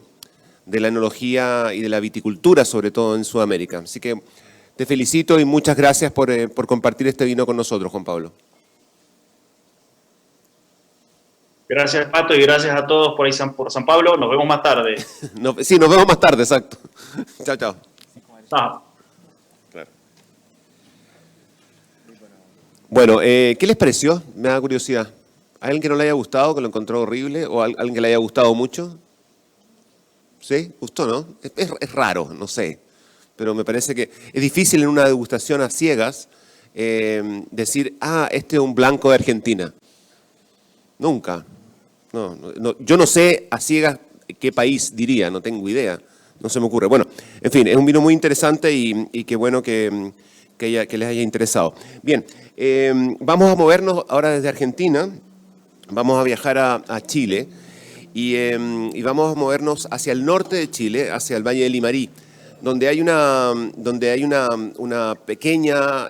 de la enología y de la viticultura, sobre todo en Sudamérica. Así que te felicito y muchas gracias por compartir este vino con nosotros, Juan Pablo. Gracias, Pato, y gracias a todos por San Pablo. Nos vemos más tarde. Sí, nos vemos más tarde, exacto. Chao, chao. Ah. Bueno, ¿qué les pareció? Me da curiosidad. ¿Hay alguien que no le haya gustado, que lo encontró horrible? ¿O alguien que le haya gustado mucho? ¿Sí? ¿Gustó, no? Es raro, no sé. Pero me parece que es difícil en una degustación a ciegas decir, este es un blanco de Argentina. Nunca. No, yo no sé a ciegas qué país diría, no tengo idea. No se me ocurre. Bueno, en fin, es un vino muy interesante y qué bueno que les haya interesado. Bien, vamos a movernos ahora desde Argentina. Vamos a viajar a Chile y vamos a movernos hacia el norte de Chile, hacia el Valle de Limarí, donde hay una pequeña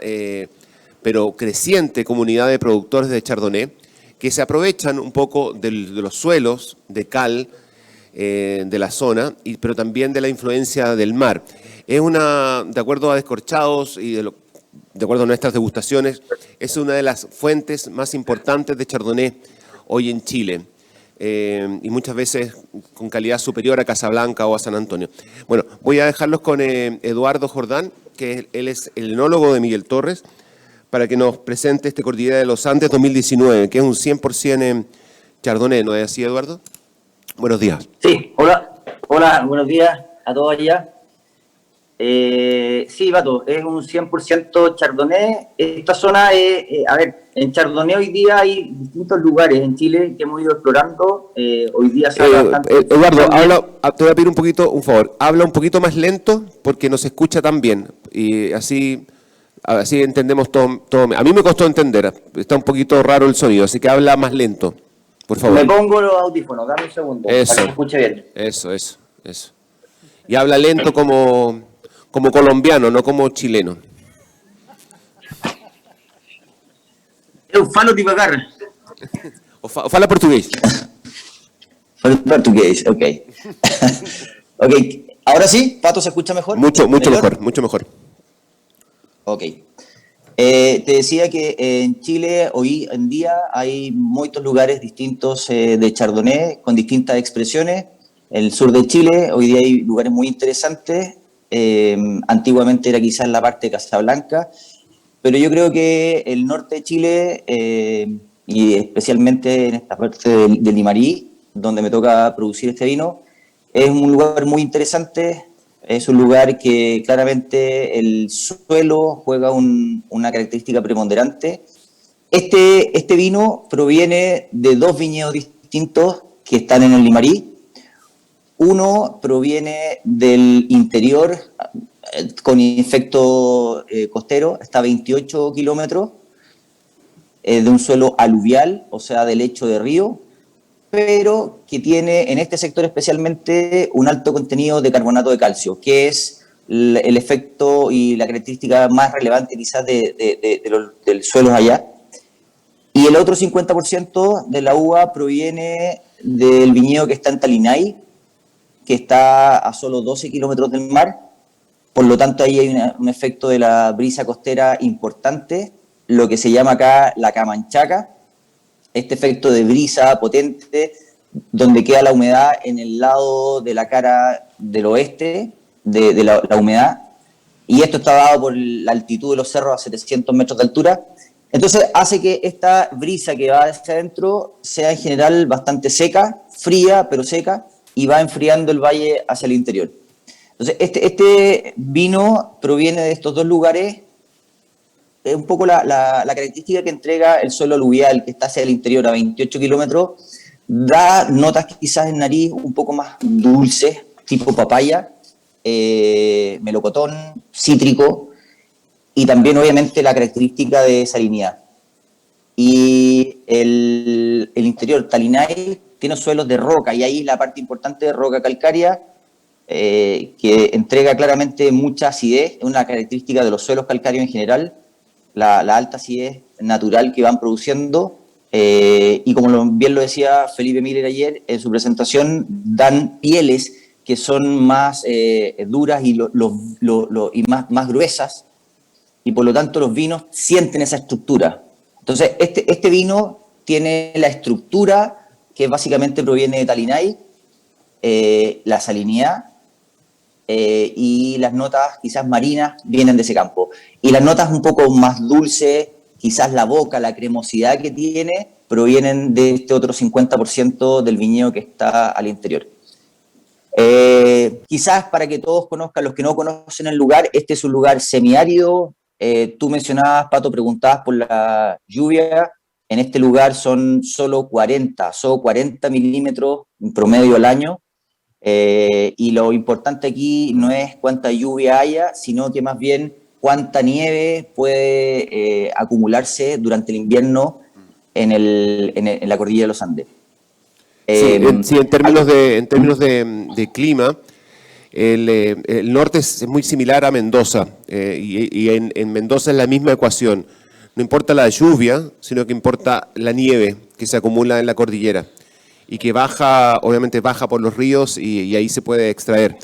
pero creciente comunidad de productores de Chardonnay que se aprovechan un poco de los suelos de cal de la zona, pero también de la influencia del mar. Es de acuerdo a Descorchados y de acuerdo a nuestras degustaciones, es una de las fuentes más importantes de Chardonnay hoy en Chile. Y muchas veces con calidad superior a Casablanca o a San Antonio. Bueno, voy a dejarlos con Eduardo Jordán, que él es el enólogo de Miguel Torres, para que nos presente este Cordillera de los Andes 2019, que es un 100% Chardonnay, ¿no es así, Eduardo? Buenos días. Sí, hola, buenos días a todos allá. Sí, Pato, es un 100% Chardonnay. Esta zona es, en Chardonnay hoy día hay distintos lugares en Chile que hemos ido explorando. Hoy día se habla bastante. Eduardo, te voy a pedir un favor, habla un poquito más lento porque no se escucha tan bien y así entendemos todo. A mí me costó entender, está un poquito raro el sonido, así que habla más lento, por favor. Me pongo los audífonos, dame un segundo, para que se escuche bien. Eso. Y habla lento como colombiano, no como chileno. Eu falo devagar. Fala portugués. Falo portugués, ok. Ok, ahora sí, Pato, ¿se escucha mejor? Mucho mejor. Ok. Te decía que en Chile hoy en día hay muchos lugares distintos de Chardonnay con distintas expresiones. En el sur de Chile hoy día hay lugares muy interesantes. Antiguamente era quizás la parte de Casablanca, pero yo creo que el norte de Chile y especialmente en esta parte de Limarí, donde me toca producir este vino, es un lugar muy interesante. Es un lugar que claramente el suelo juega una característica preponderante. Este vino proviene de dos viñedos distintos que están en el Limarí. Uno proviene del interior con efecto costero, está a 28 kilómetros de un suelo aluvial, o sea, de lecho de río, pero que tiene en este sector especialmente un alto contenido de carbonato de calcio, que es el efecto y la característica más relevante quizás del suelo allá. Y el otro 50% de la uva proviene del viñedo que está en Talinay, que está a solo 12 kilómetros del mar. Por lo tanto, ahí hay un efecto de la brisa costera importante, lo que se llama acá la camanchaca, este efecto de brisa potente, donde queda la humedad en el lado de la cara del oeste de la humedad, y esto está dado por la altitud de los cerros a 700 metros de altura. Entonces hace que esta brisa que va hacia adentro sea en general bastante seca, fría pero seca, y va enfriando el valle hacia el interior. Entonces este vino proviene de estos dos lugares. Es un poco la característica que entrega el suelo aluvial, que está hacia el interior a 28 kilómetros, da notas quizás en nariz un poco más dulces, tipo papaya, melocotón, cítrico, y también obviamente la característica de salinidad. Y el interior, Talinay, tiene suelos de roca, y ahí la parte importante de roca calcárea, que entrega claramente mucha acidez, es una característica de los suelos calcáreos en general, la alta acidez natural que van produciendo, y como bien lo decía Felipe Miller ayer en su presentación, dan pieles que son más duras y más gruesas, y por lo tanto los vinos sienten esa estructura. Entonces, este vino tiene la estructura que básicamente proviene de Talinay, la salinidad y las notas quizás marinas vienen de ese campo. Y las notas un poco más dulces, quizás la boca, la cremosidad que tiene, provienen de este otro 50% del viñedo que está al interior. Quizás para que todos conozcan, los que no conocen el lugar, este es un lugar semiárido. Tú mencionabas, Pato, preguntabas por la lluvia. En este lugar son solo 40 milímetros en promedio al año. Y lo importante aquí no es cuánta lluvia haya, sino que más bien cuánta nieve puede acumularse durante el invierno en la cordillera de los Andes. Sí, en términos de clima, el norte es muy similar a Mendoza, y en Mendoza es la misma ecuación. No importa la lluvia, sino que importa la nieve que se acumula en la cordillera y que baja, obviamente baja por los ríos y ahí se puede extraer.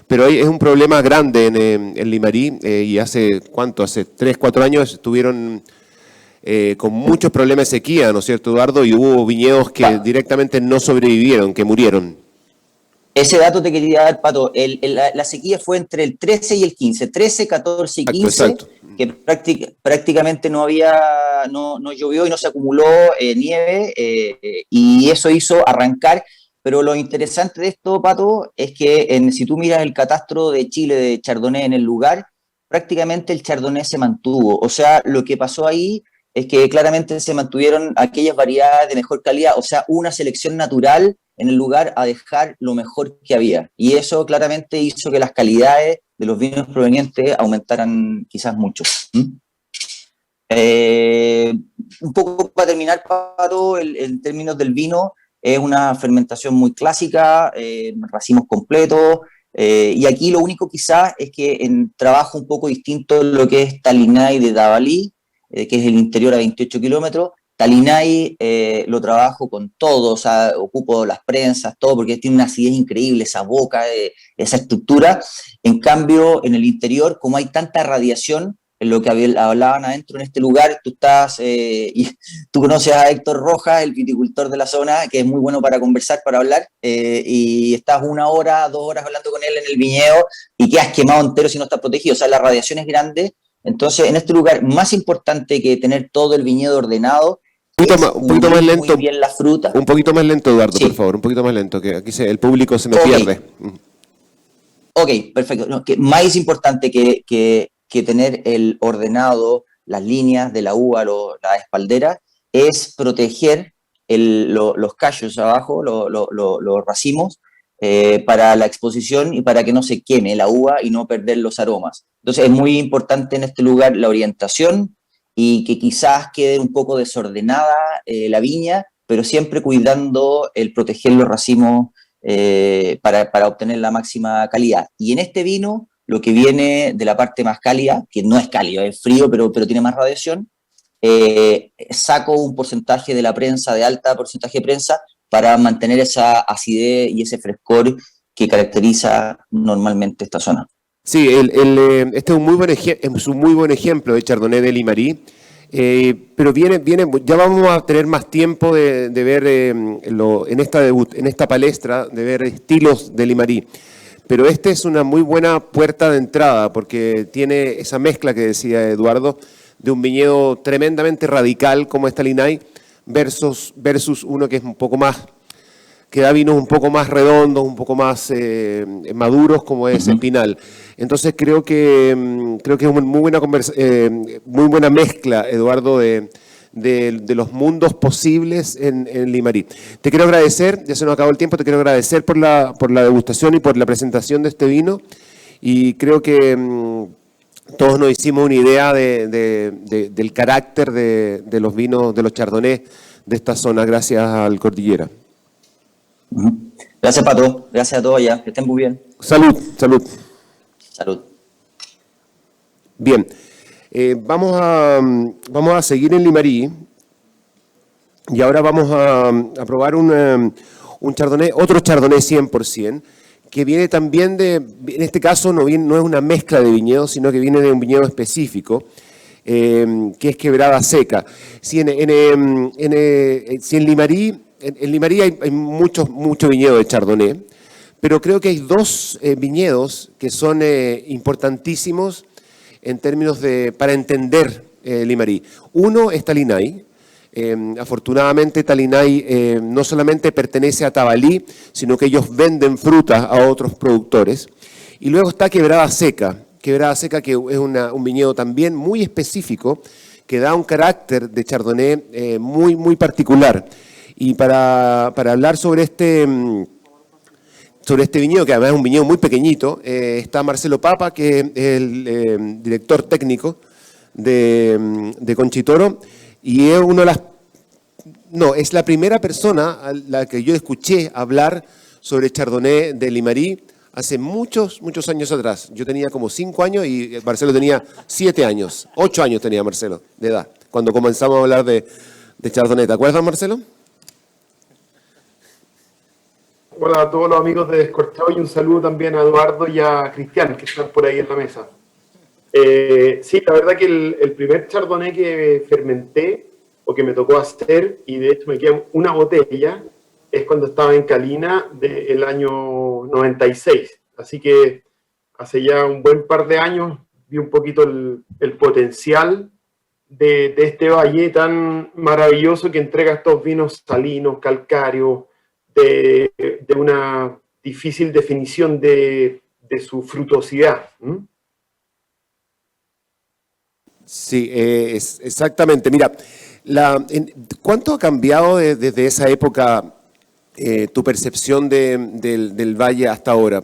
Pero ahí es un problema grande en Limarí, y hace 3, 4 años estuvieron con muchos problemas de sequía, ¿no es cierto, Eduardo? Y hubo viñedos que directamente no sobrevivieron, que murieron. Ese dato te quería dar, Pato. La sequía fue entre el 13 y el 15, 13, 14 y 15, exacto. Que prácticamente no llovió y no se acumuló nieve, y eso hizo arrancar. Pero lo interesante de esto, Pato, es que si tú miras el catastro de Chile de Chardonnay en el lugar, prácticamente el Chardonnay se mantuvo. O sea, lo que pasó ahí es que claramente se mantuvieron aquellas variedades de mejor calidad, o sea, una selección natural en el lugar a dejar lo mejor que había. Y eso claramente hizo que las calidades de los vinos provenientes aumentaran quizás mucho. Un poco para terminar, Pato, en términos del vino, es una fermentación muy clásica, racimos completos, y aquí lo único quizás es que trabajo un poco distinto lo que es Talinay de Davalí, que es el interior a 28 kilómetros. Talinay lo trabajo con todo, o sea, ocupo las prensas, todo, porque tiene una acidez increíble, esa boca, esa estructura. En cambio, en el interior, como hay tanta radiación, en lo que hablaban adentro en este lugar, y tú conoces a Héctor Rojas, el viticultor de la zona, que es muy bueno para conversar, para hablar, y estás 1 hora, 2 horas hablando con él en el viñedo y quedas quemado entero si no estás protegido. O sea, la radiación es grande. Entonces, en este lugar, más importante que tener todo el viñedo ordenado, un poquito más lento, muy bien la fruta. Un poquito más lento, Eduardo, sí. Por favor, un poquito más lento, que aquí el público se me pierde. Ok, perfecto. No, que más es importante que tener el ordenado, las líneas de la uva, la espaldera, es proteger los cachos abajo, los racimos, para la exposición y para que no se queme la uva y no perder los aromas. Entonces es muy importante en este lugar la orientación y que quizás quede un poco desordenada la viña, pero siempre cuidando el proteger los racimos para obtener la máxima calidad. Y en este vino, lo que viene de la parte más cálida, que no es cálido, es frío, pero tiene más radiación, saco un porcentaje de la prensa, de alta porcentaje de prensa, para mantener esa acidez y ese frescor que caracteriza normalmente esta zona. Sí, este es un muy buen ejemplo de Chardonnay de Limarí, pero ya vamos a tener más tiempo de ver en esta palestra, de ver estilos de Limarí. Pero este es una muy buena puerta de entrada porque tiene esa mezcla que decía Eduardo, de un viñedo tremendamente radical como es Talinay, versus uno que es un poco más, que da vinos un poco más redondos, un poco más maduros, como es el Pinal. Entonces creo que es una muy buena mezcla, Eduardo, de los mundos posibles en Limarí. Te quiero agradecer, ya se nos acabó el tiempo, te quiero agradecer por la degustación y por la presentación de este vino, y creo que todos nos hicimos una idea del carácter de los vinos, de los chardonnays de esta zona, gracias al Cordillera. Gracias, Pato. Gracias a todos allá. Que estén muy bien. Salud, salud. Salud. Bien. Vamos a seguir en Limarí y ahora vamos a probar un chardonnay, otro chardonnay 100%, que viene también en este caso no es una mezcla de viñedos, sino que viene de un viñedo específico, que es Quebrada Seca. Si en Limarí, en Limarí hay mucho viñedo de Chardonnay, pero creo que hay dos viñedos que son importantísimos en términos para entender Limarí. Uno es Talinay. Afortunadamente Talinay no solamente pertenece a Tabalí, sino que ellos venden frutas a otros productores. Y luego está Quebrada Seca, que es un viñedo también muy específico, que da un carácter de Chardonnay muy particular. Y para hablar sobre este viñedo, que además es un viñedo muy pequeñito, está Marcelo Papa, que es el director técnico de Conchitoro, y es es la primera persona a la que yo escuché hablar sobre Chardonnay de Limarí hace muchos años atrás. Yo tenía como 5 años y Marcelo tenía 7 años, 8 años tenía Marcelo de edad, cuando comenzamos a hablar de Chardonnay. ¿Te acuerdas, Marcelo? Hola a todos los amigos de Descorchado y un saludo también a Eduardo y a Cristian, que están por ahí en la mesa. Sí, la verdad que el primer Chardonnay que fermenté o que me tocó hacer, y de hecho me queda una botella, es cuando estaba en Calina del año 96. Así que hace ya un buen par de años vi un poquito el potencial de este valle tan maravilloso que entrega estos vinos salinos, calcáreos, de una difícil definición de su frutosidad. Sí, exactamente. Mira, ¿cuánto ha cambiado desde esa época tu percepción del valle hasta ahora?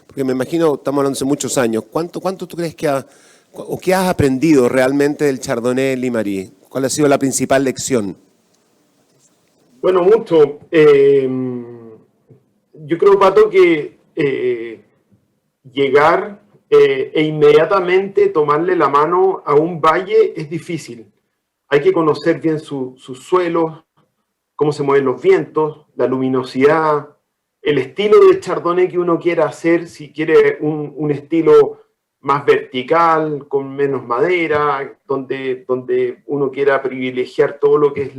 Porque me imagino, estamos hablando hace muchos años. ¿Cuánto tú crees que has aprendido realmente del Chardonnay en Limarí? ¿Cuál ha sido la principal lección? Bueno, mucho. Yo creo, Pato, que llegar e inmediatamente tomarle la mano a un valle es difícil. Hay que conocer bien sus suelos, cómo se mueven los vientos, la luminosidad, el estilo de Chardonnay que uno quiera hacer, si quiere un estilo más vertical, con menos madera, donde uno quiera privilegiar todo lo que es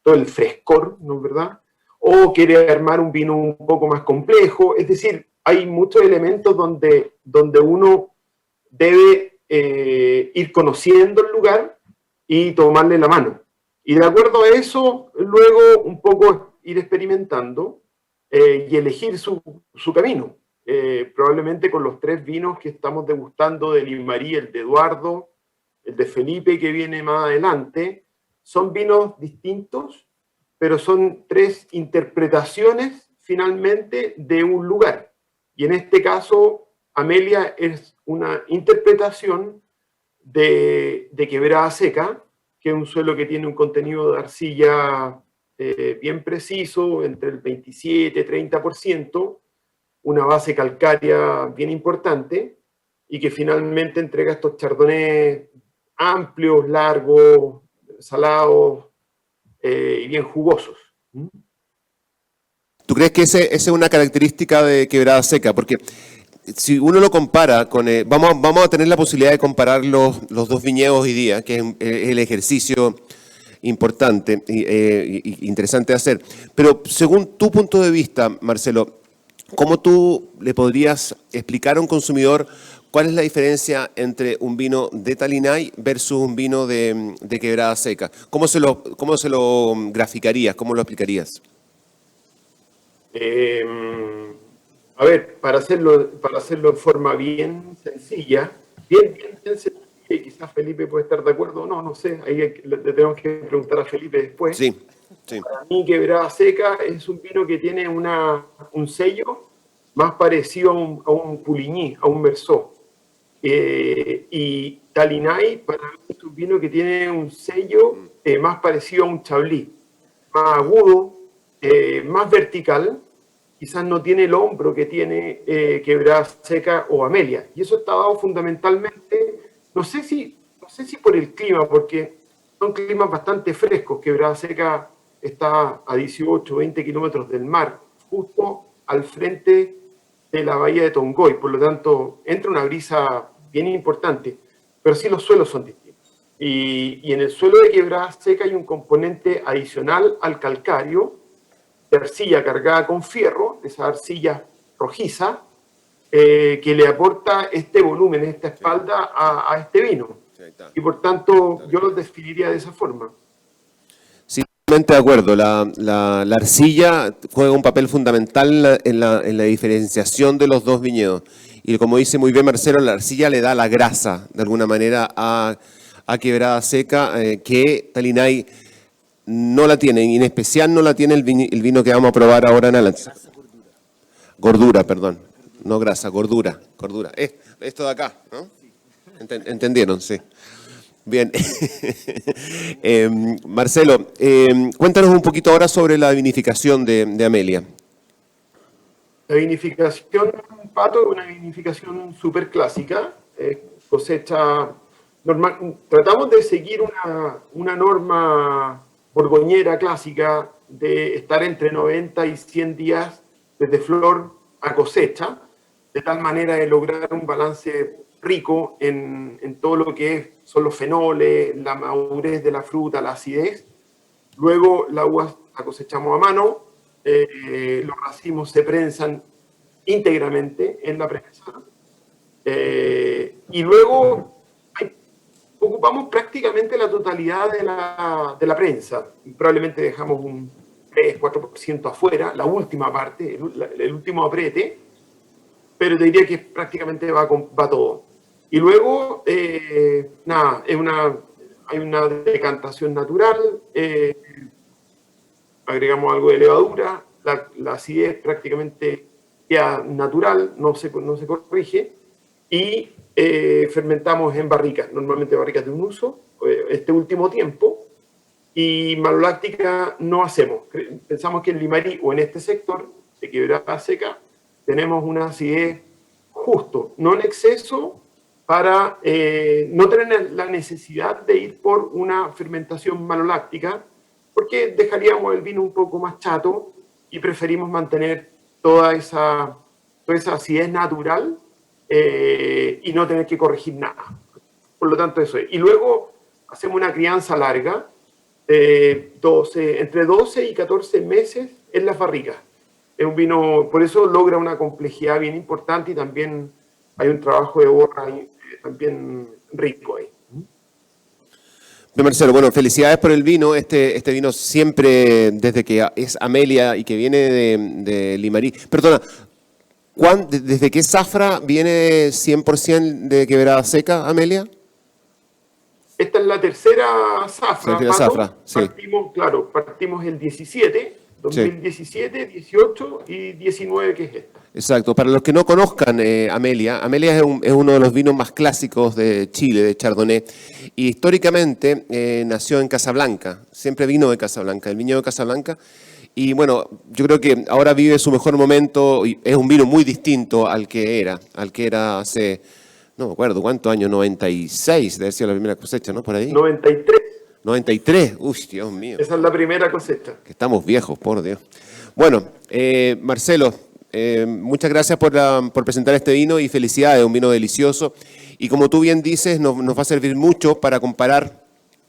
todo el frescor, ¿no es verdad? O quiere armar un vino un poco más complejo. Es decir, hay muchos elementos donde uno debe ir conociendo el lugar y tomarle la mano. Y de acuerdo a eso, luego un poco ir experimentando y elegir su camino. Probablemente con los 3 vinos que estamos degustando de Limarí, el de Eduardo, el de Felipe que viene más adelante, son vinos distintos, pero son 3 interpretaciones finalmente de un lugar. Y en este caso, Amelia es una interpretación de Quebrada Seca, que es un suelo que tiene un contenido de arcilla bien preciso, entre el 27 y 30%, una base calcárea bien importante, y que finalmente entrega estos chardonnays amplios, largos, salados y bien jugosos. ¿Tú crees que esa es una característica de Quebrada Seca? Porque si uno lo compara con... vamos a tener la posibilidad de comparar los 2 viñedos hoy día, que es el ejercicio importante e interesante de hacer. Pero según tu punto de vista, Marcelo, ¿cómo tú le podrías explicar a un consumidor cuál es la diferencia entre un vino de Talinay versus un vino de Quebrada Seca? ¿Cómo se lo graficarías? ¿Cómo lo explicarías? A ver, para hacerlo en forma bien sencilla, bien sencilla, y quizás Felipe puede estar de acuerdo, no sé, ahí le tenemos que preguntar a Felipe después. Sí. Para mí, Quebrada Seca es un vino que tiene un sello más parecido a un Puligny, a un Meursault. Y Talinay, para mí, es un vino que tiene un sello más parecido a un Chablis, más agudo, más vertical, quizás no tiene el hombro que tiene Quebrada Seca o Amelia. Y eso está dado fundamentalmente, no sé si por el clima, porque son climas bastante frescos. Quebrada Seca está a 18, 20 kilómetros del mar, justo al frente de la bahía de Tongoy. Por lo tanto, entra una brisa bien importante, pero sí los suelos son distintos. Y en el suelo de Quebrada Seca hay un componente adicional al calcario, de arcilla cargada con fierro, esa arcilla rojiza, que le aporta este volumen, esta espalda a este vino. Y por tanto, yo lo definiría de esa forma. Sí, totalmente de acuerdo. La arcilla juega un papel fundamental en la diferenciación de los dos viñedos. Y como dice muy bien Marcelo, la arcilla le da la grasa, de alguna manera, a Quebrada Seca, que Talinay no la tiene, y en especial no la tiene el vino que vamos a probar ahora en adelante. Gordura, perdón. No grasa, gordura. Esto de acá, ¿no? ¿Entendieron? Sí. Bien. Marcelo, cuéntanos un poquito ahora sobre la vinificación de Amelia. La vinificación, Pato, es una vinificación súper clásica, cosecha normal. Tratamos de seguir una norma borgoñera clásica de estar entre 90 y 100 días desde flor a cosecha, de tal manera de lograr un balance rico en todo lo que son los fenoles, la madurez de la fruta, la acidez. Luego la uva la cosechamos a mano, los racimos se prensan íntegramente en la prensa, y luego ocupamos prácticamente la totalidad de la prensa. Probablemente dejamos un 3-4% afuera, la última parte, el último aprete, pero te diría que prácticamente va todo. Y luego, nada, hay una decantación natural, agregamos algo de levadura, la acidez prácticamente queda natural, no se corrige, y fermentamos en barricas, normalmente barricas de un uso, este último tiempo, y maloláctica no hacemos. Pensamos que en Limarí o en este sector de Quebrada Seca tenemos una acidez justo, no en exceso, para no tener la necesidad de ir por una fermentación maloláctica, porque dejaríamos el vino un poco más chato y preferimos mantener toda esa acidez natural y no tener que corregir nada. Por lo tanto, eso es. Y luego hacemos una crianza larga, entre 12 y 14 meses en las barricas. Es un vino, por eso logra una complejidad bien importante y también hay un trabajo de borra también rico ahí. Bien, Marcelo, bueno, felicidades por el vino. Este vino siempre, desde que es Amelia y que viene de Limarí. Perdona, ¿desde qué zafra viene 100% de Quebrada Seca, Amelia? Esta es la tercera zafra. Sí. Partimos el 17, 2017, 18 y 19, que es esta. Exacto. Para los que no conozcan Amelia es uno de los vinos más clásicos de Chile, de Chardonnay, y históricamente nació en Casablanca, siempre vino de Casablanca, el viñedo de Casablanca, y bueno, yo creo que ahora vive su mejor momento, y es un vino muy distinto al que era hace, no me acuerdo cuántos años, 96, debe ser la primera cosecha, ¿no? Por ahí. 93. Uy, Dios mío. Esa es la primera cosecha. Que estamos viejos, por Dios. Bueno, Marcelo, muchas gracias por presentar este vino y felicidades, un vino delicioso. Y como tú bien dices, nos va a servir mucho para comparar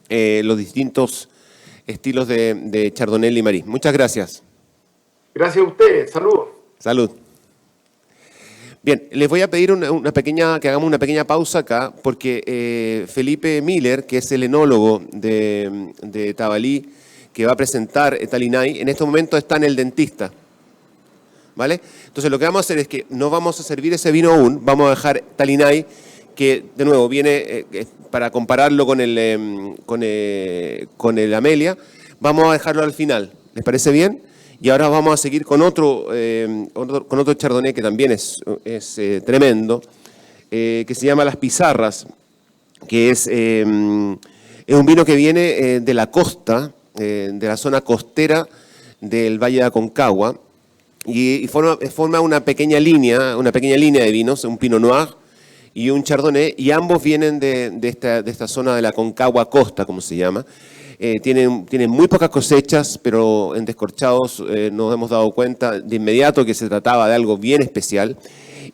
los distintos estilos de Chardonnay Limarí. Muchas gracias. Gracias a ustedes. Saludos. Salud. Bien, les voy a pedir que hagamos una pequeña pausa acá, porque Felipe Miller, que es el enólogo de Tabalí, que va a presentar Talinay, en este momento está en el dentista. ¿Vale? Entonces lo que vamos a hacer es que no vamos a servir ese vino aún, vamos a dejar Talinay, que de nuevo viene para compararlo con el Amelia, vamos a dejarlo al final. ¿Les parece bien? Y ahora vamos a seguir con otro Chardonnay que también es tremendo, que se llama Las Pizarras, que es un vino que viene de la costa, de la zona costera del Valle de Aconcagua, y forma una pequeña línea de vinos, un Pinot Noir y un Chardonnay, y ambos vienen de esta zona de la Aconcagua Costa, como se llama. Tienen muy pocas cosechas, pero en descorchados nos hemos dado cuenta de inmediato que se trataba de algo bien especial.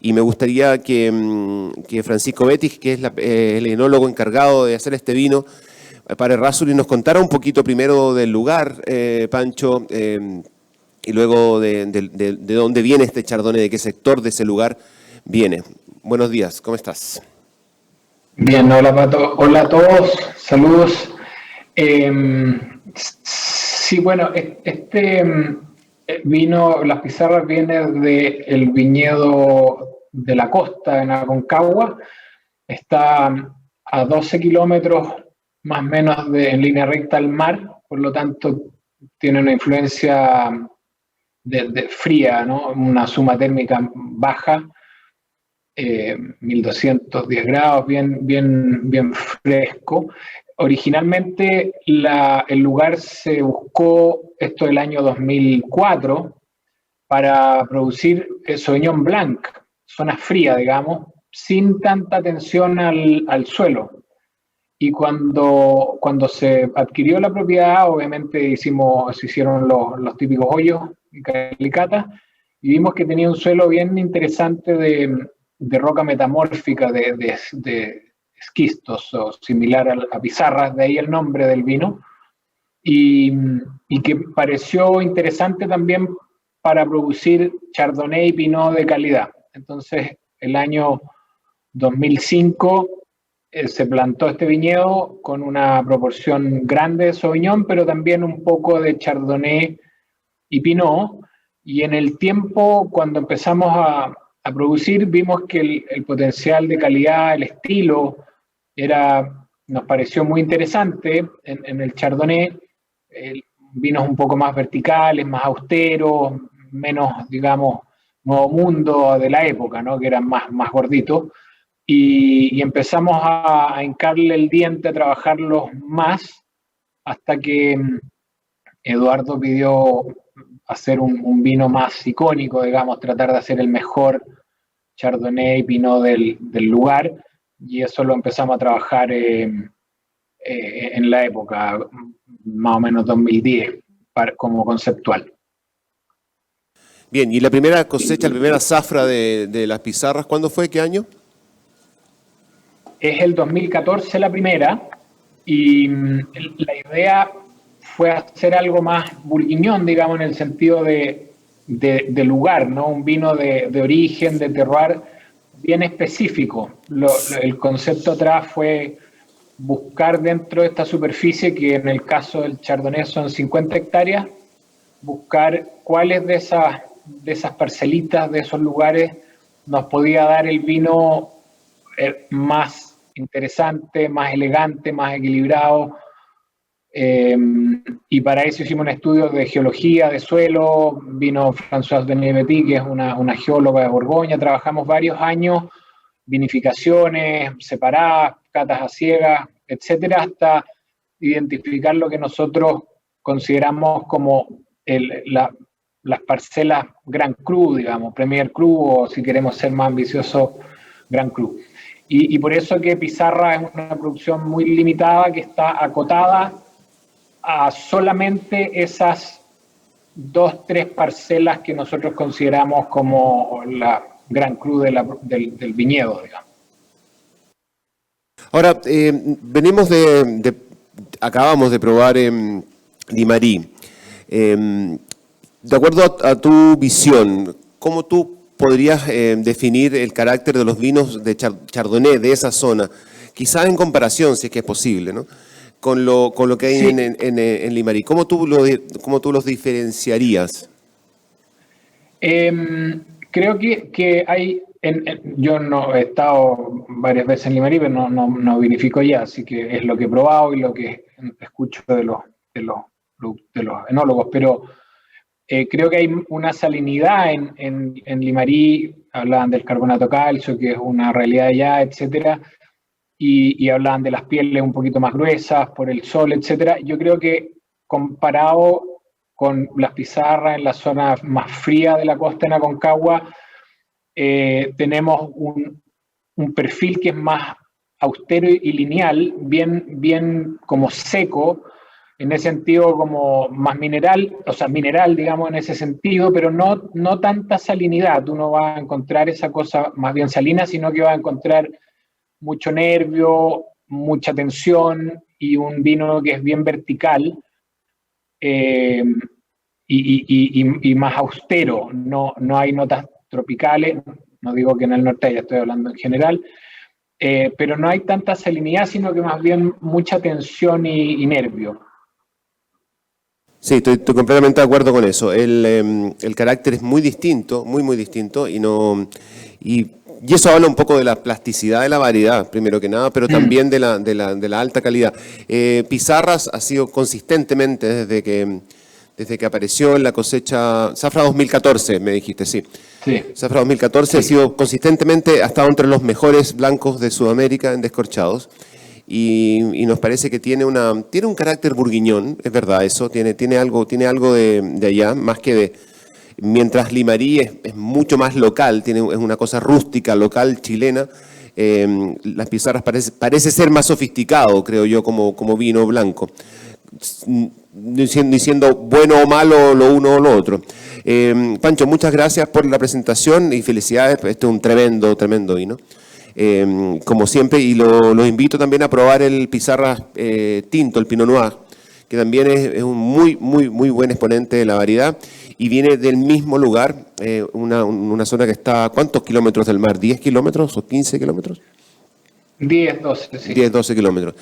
Y me gustaría que Francisco Betis, que es el enólogo encargado de hacer este vino, para Errázuriz nos contara un poquito primero del lugar, Pancho, y luego de dónde viene este Chardonnay, de qué sector de ese lugar viene. Buenos días, ¿cómo estás? Bien, hola Pato, hola a todos, saludos. Sí, bueno, este vino, Las Pizarras viene del viñedo de la costa en Aconcagua, está a 12 kilómetros más o menos en línea recta al mar, por lo tanto tiene una influencia de fría, ¿no? Una suma térmica baja, 1210 grados, bien fresco. Originalmente el lugar se buscó, esto del año 2004, para producir el Sauvignon Blanc, zona fría, digamos, sin tanta atención al suelo. Y cuando se adquirió la propiedad, obviamente se hicieron los típicos hoyos y calicatas, y vimos que tenía un suelo bien interesante de roca metamórfica, de esquistos, o similar a pizarras, de ahí el nombre del vino, y que pareció interesante también para producir Chardonnay y Pinot de calidad. Entonces, el año 2005 se plantó este viñedo con una proporción grande de Sauvignon, pero también un poco de Chardonnay y Pinot, y en el tiempo, cuando empezamos a producir, vimos que el potencial de calidad, el estilo, nos pareció muy interesante en el Chardonnay, vinos un poco más verticales, más austeros, menos, digamos, nuevo mundo de la época, ¿no? Que eran más gorditos, y empezamos a hincarle el diente, a trabajarlos más, hasta que Eduardo pidió hacer un vino más icónico, digamos, tratar de hacer el mejor Chardonnay y Pinot del lugar, y eso lo empezamos a trabajar en la época, más o menos 2010, como conceptual. Bien, ¿y la primera cosecha, la primera zafra de Las Pizarras, cuándo fue? ¿Qué año? Es el 2014 la primera, y la idea fue hacer algo más bourguignon, digamos, en el sentido de lugar, ¿no? Un vino de origen, de terroir bien específico. El concepto atrás fue buscar dentro de esta superficie, que en el caso del Chardonnay son 50 hectáreas, buscar cuáles de esas parcelitas, de esos lugares, nos podía dar el vino más interesante, más elegante, más equilibrado, y para eso hicimos un estudio de geología, de suelo. Vino Françoise Benevetti, que es una geóloga de Borgoña. Trabajamos varios años, vinificaciones separadas, catas a ciegas, etcétera, hasta identificar lo que nosotros consideramos como las parcelas Grand Cru, digamos, Premier Cru, o si queremos ser más ambiciosos, Grand Cru. Y por eso que Pizarra es una producción muy limitada, que está acotada a solamente esas 2-3 parcelas que nosotros consideramos como la Grand Cru del viñedo, digamos. Ahora, venimos acabamos de probar en Limarí. De acuerdo a tu visión, ¿cómo tú podrías definir el carácter de los vinos de Chardonnay de esa zona? Quizás en comparación, si es que es posible, ¿no? Con lo que hay sí. en Limarí. ¿Cómo tú los diferenciarías? Creo que hay... yo no he estado varias veces en Limarí, pero no vinifico ya, así que es lo que he probado y lo que escucho de los enólogos, pero creo que hay una salinidad en Limarí. Hablaban del carbonato calcio, que es una realidad allá, etcétera, y hablaban de las pieles un poquito más gruesas por el sol, etcétera. Yo creo que comparado con Las Pizarras en la zona más fría de la costa en Aconcagua, tenemos un perfil que es más austero y lineal, bien como seco, en ese sentido como más mineral, o sea, mineral, digamos, en ese sentido, pero no tanta salinidad. Tú no vas a encontrar esa cosa más bien salina, sino que vas a encontrar mucho nervio, mucha tensión y un vino que es bien vertical y más austero. No hay notas tropicales, no digo que en el norte haya, estoy hablando en general, pero no hay tanta salinidad, sino que más bien mucha tensión y nervio. Sí, estoy completamente de acuerdo con eso. El carácter es muy distinto, muy distinto, y eso habla un poco de la plasticidad de la variedad, primero que nada, pero también de la alta calidad. Pizarras ha sido consistentemente desde que apareció en la cosecha Zafra 2014, me dijiste, sí. Sí. Zafra 2014 ha sido consistentemente, ha estado entre los mejores blancos de Sudamérica en descorchados. Y nos parece que tiene un carácter burguiñón, es verdad eso, tiene algo de allá, más que de... Mientras Limarí es mucho más local, es una cosa rústica, local, chilena, las Pizarras parece ser más sofisticado, creo yo, como vino blanco, diciendo bueno o malo lo uno o lo otro. Pancho, muchas gracias por la presentación y felicidades, este es un tremendo vino. Como siempre, y los invito también a probar el Pizarras tinto, el Pinot Noir, que también es un muy buen exponente de la variedad y viene del mismo lugar, una zona que está ¿a cuántos kilómetros del mar? ¿10 kilómetros o 15 kilómetros? 10, 12, sí. 10, 12 kilómetros.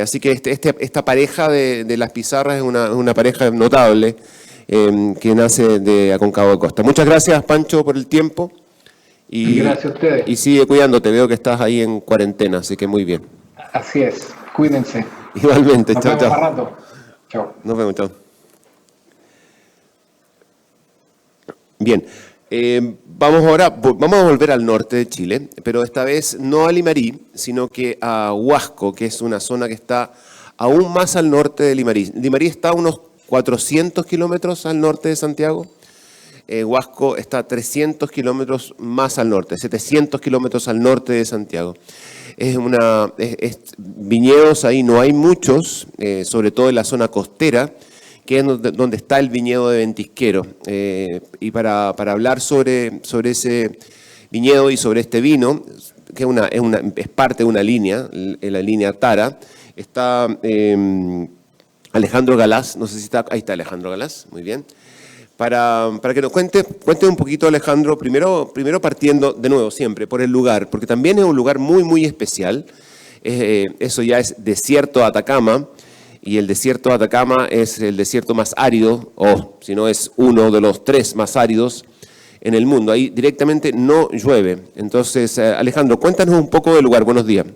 Así que esta pareja de las Pizarras es una pareja notable que nace de Aconcagua de Costa. Muchas gracias, Pancho, por el tiempo. Y gracias a ustedes. Y sigue cuidándote, veo que estás ahí en cuarentena, así que muy bien. Así es, cuídense. Igualmente, Nos chao, vemos chao. más rato. Chao. Nos vemos, chao. Bien, vamos a volver al norte de Chile, pero esta vez no a Limarí, sino que a Huasco, que es una zona que está aún más al norte de Limarí. Limarí está a unos 400 kilómetros al norte de Santiago. Huasco está 300 kilómetros más al norte, 700 kilómetros al norte de Santiago. Viñedos ahí no hay muchos, sobre todo en la zona costera, que es donde está el viñedo de Ventisquero. Y para hablar sobre ese viñedo y sobre este vino, que es parte de una línea, la línea Tara, está Alejandro Galás, no sé si está, ahí está Alejandro Galás, muy bien. Para que nos cuente un poquito, Alejandro, primero partiendo de nuevo siempre por el lugar, porque también es un lugar muy especial. Eso ya es desierto de Atacama, y el desierto de Atacama es el desierto más árido, o si no es uno de los 3 más áridos en el mundo. Ahí directamente no llueve. Entonces, Alejandro, cuéntanos un poco del lugar. Buenos días.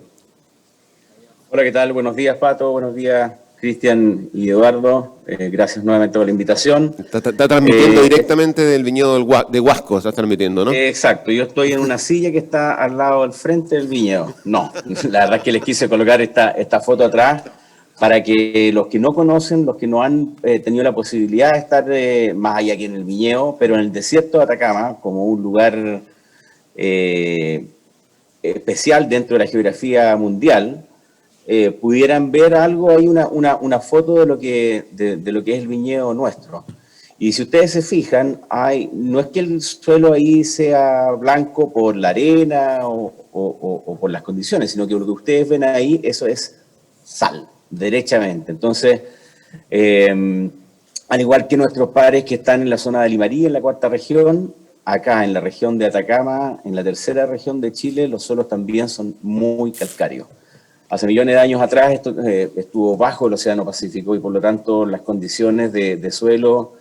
Hola, ¿qué tal? Buenos días, Pato. Buenos días, Cristian y Eduardo. Gracias nuevamente por la invitación. Está transmitiendo directamente del viñedo de Huasco, está transmitiendo, ¿no? Exacto, yo estoy en una silla que está al lado, al frente del viñedo. No, la verdad es que les quise colocar esta foto atrás para que los que no conocen, los que no han tenido la posibilidad de estar más allá que en el viñedo, pero en el desierto de Atacama, como un lugar especial dentro de la geografía mundial, pudieran ver algo, hay una foto de lo que es el viñedo nuestro. Y si ustedes se fijan, no es que el suelo ahí sea blanco por la arena o por las condiciones, sino que lo que ustedes ven ahí, eso es sal, derechamente. Entonces, al igual que nuestros pares que están en la zona de Limarí, en la 4ª región, acá en la región de Atacama, en la 3ª región de Chile, los suelos también son muy calcáreos. Hace millones de años atrás esto estuvo bajo el Océano Pacífico y por lo tanto las condiciones de suelo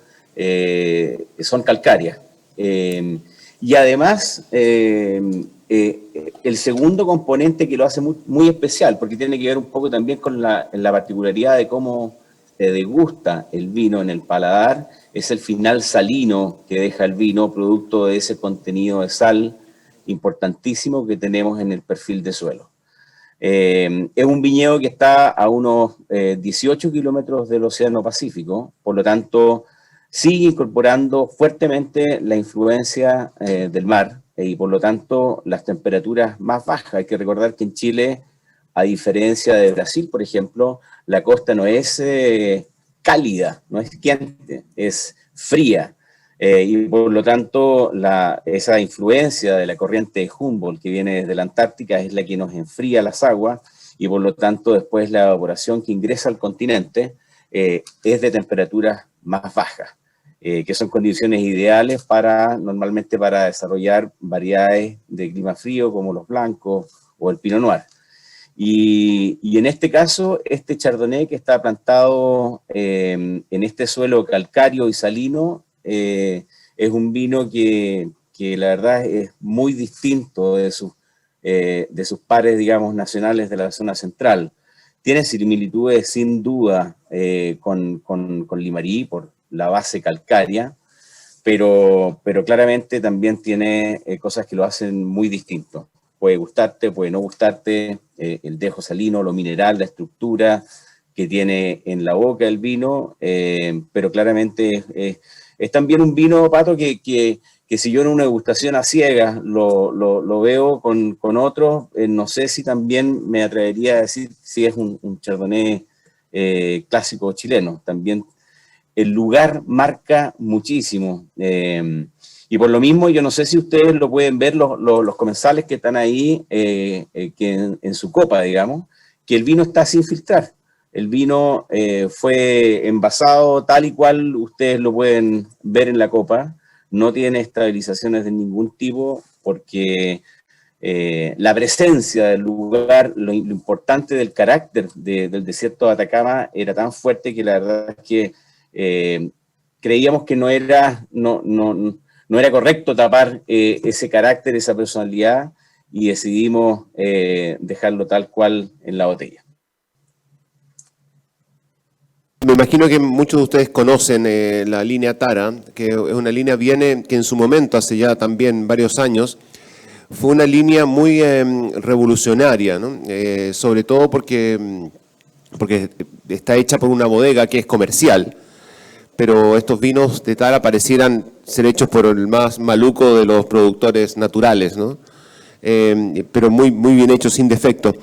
son calcáreas. Y además, el segundo componente que lo hace muy especial, porque tiene que ver un poco también con la particularidad de cómo se degusta el vino en el paladar, es el final salino que deja el vino, producto de ese contenido de sal importantísimo que tenemos en el perfil de suelo. Es un viñedo que está a unos 18 kilómetros del Océano Pacífico, por lo tanto sigue incorporando fuertemente la influencia del mar y por lo tanto las temperaturas más bajas. Hay que recordar que en Chile, a diferencia de Brasil, por ejemplo, la costa no es cálida, no es quente, es fría. Y por lo tanto, esa influencia de la corriente de Humboldt que viene desde la Antártica es la que nos enfría las aguas y por lo tanto después la evaporación que ingresa al continente es de temperaturas más bajas, que son condiciones ideales normalmente para desarrollar variedades de clima frío como los blancos o el Pinot Noir. Y en este caso, este Chardonnay que está plantado en este suelo calcáreo y salino, es un vino que la verdad es muy distinto de sus pares, digamos, nacionales de la zona central. Tiene similitudes sin duda con Limarí por la base calcárea, pero claramente también tiene cosas que lo hacen muy distinto. Puede gustarte, puede no gustarte, el dejo salino, lo mineral, la estructura que tiene en la boca el vino, pero claramente es también un vino, Pato, que si yo en una degustación a ciegas lo veo con otros, no sé si también me atrevería a decir si es un Chardonnay clásico chileno. También el lugar marca muchísimo. Y por lo mismo, yo no sé si ustedes lo pueden ver, los comensales que están ahí, que en su copa, digamos, que el vino está sin filtrar. El vino fue envasado tal y cual ustedes lo pueden ver en la copa. No tiene estabilizaciones de ningún tipo porque la presencia del lugar, lo importante del carácter del desierto de Atacama era tan fuerte que la verdad es que creíamos que no era correcto tapar ese carácter, esa personalidad, y decidimos dejarlo tal cual en la botella. Me imagino que muchos de ustedes conocen la línea Tara, que es una línea que en su momento, hace ya también varios años, fue una línea muy revolucionaria, ¿no? Sobre todo porque está hecha por una bodega que es comercial, pero estos vinos de Tara parecieran ser hechos por el más maluco de los productores naturales, ¿no? Pero muy, muy bien hechos, sin defecto.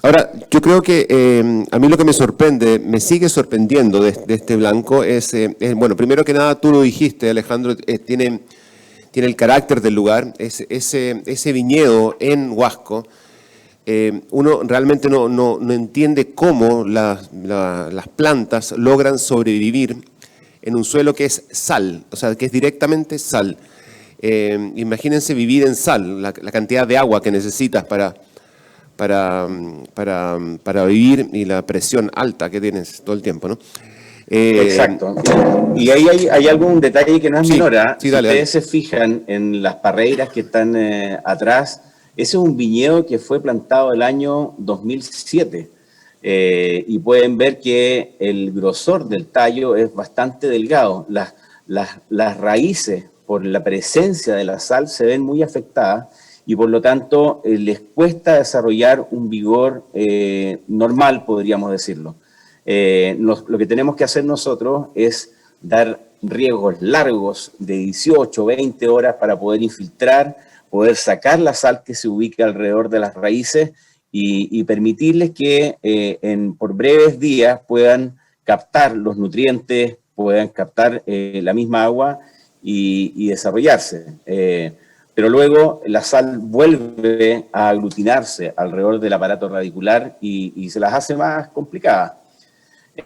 Ahora, yo creo que a mí lo que me sorprende, me sigue sorprendiendo de este blanco es, bueno, primero que nada, tú lo dijiste, Alejandro, tiene el carácter del lugar, ese viñedo en Huasco, uno realmente no entiende cómo las plantas logran sobrevivir en un suelo que es sal, o sea, que es directamente sal. Imagínense vivir en sal, la cantidad de agua que necesitas para vivir y la presión alta que tienes todo el tiempo, ¿no? Exacto. Y ahí hay algún detalle que no es menor. Sí, si dale. Ustedes se fijan en las parreiras que están atrás, ese es un viñedo que fue plantado el año 2007. Y pueden ver que el grosor del tallo es bastante delgado. Las raíces, por la presencia de la sal, se ven muy afectadas y por lo tanto les cuesta desarrollar un vigor normal, podríamos decirlo. Lo que tenemos que hacer nosotros es dar riegos largos de 18, 20 horas para poder infiltrar, poder sacar la sal que se ubica alrededor de las raíces y permitirles que por breves días puedan captar los nutrientes, puedan captar la misma agua y desarrollarse. Pero luego la sal vuelve a aglutinarse alrededor del aparato radicular y se las hace más complicadas.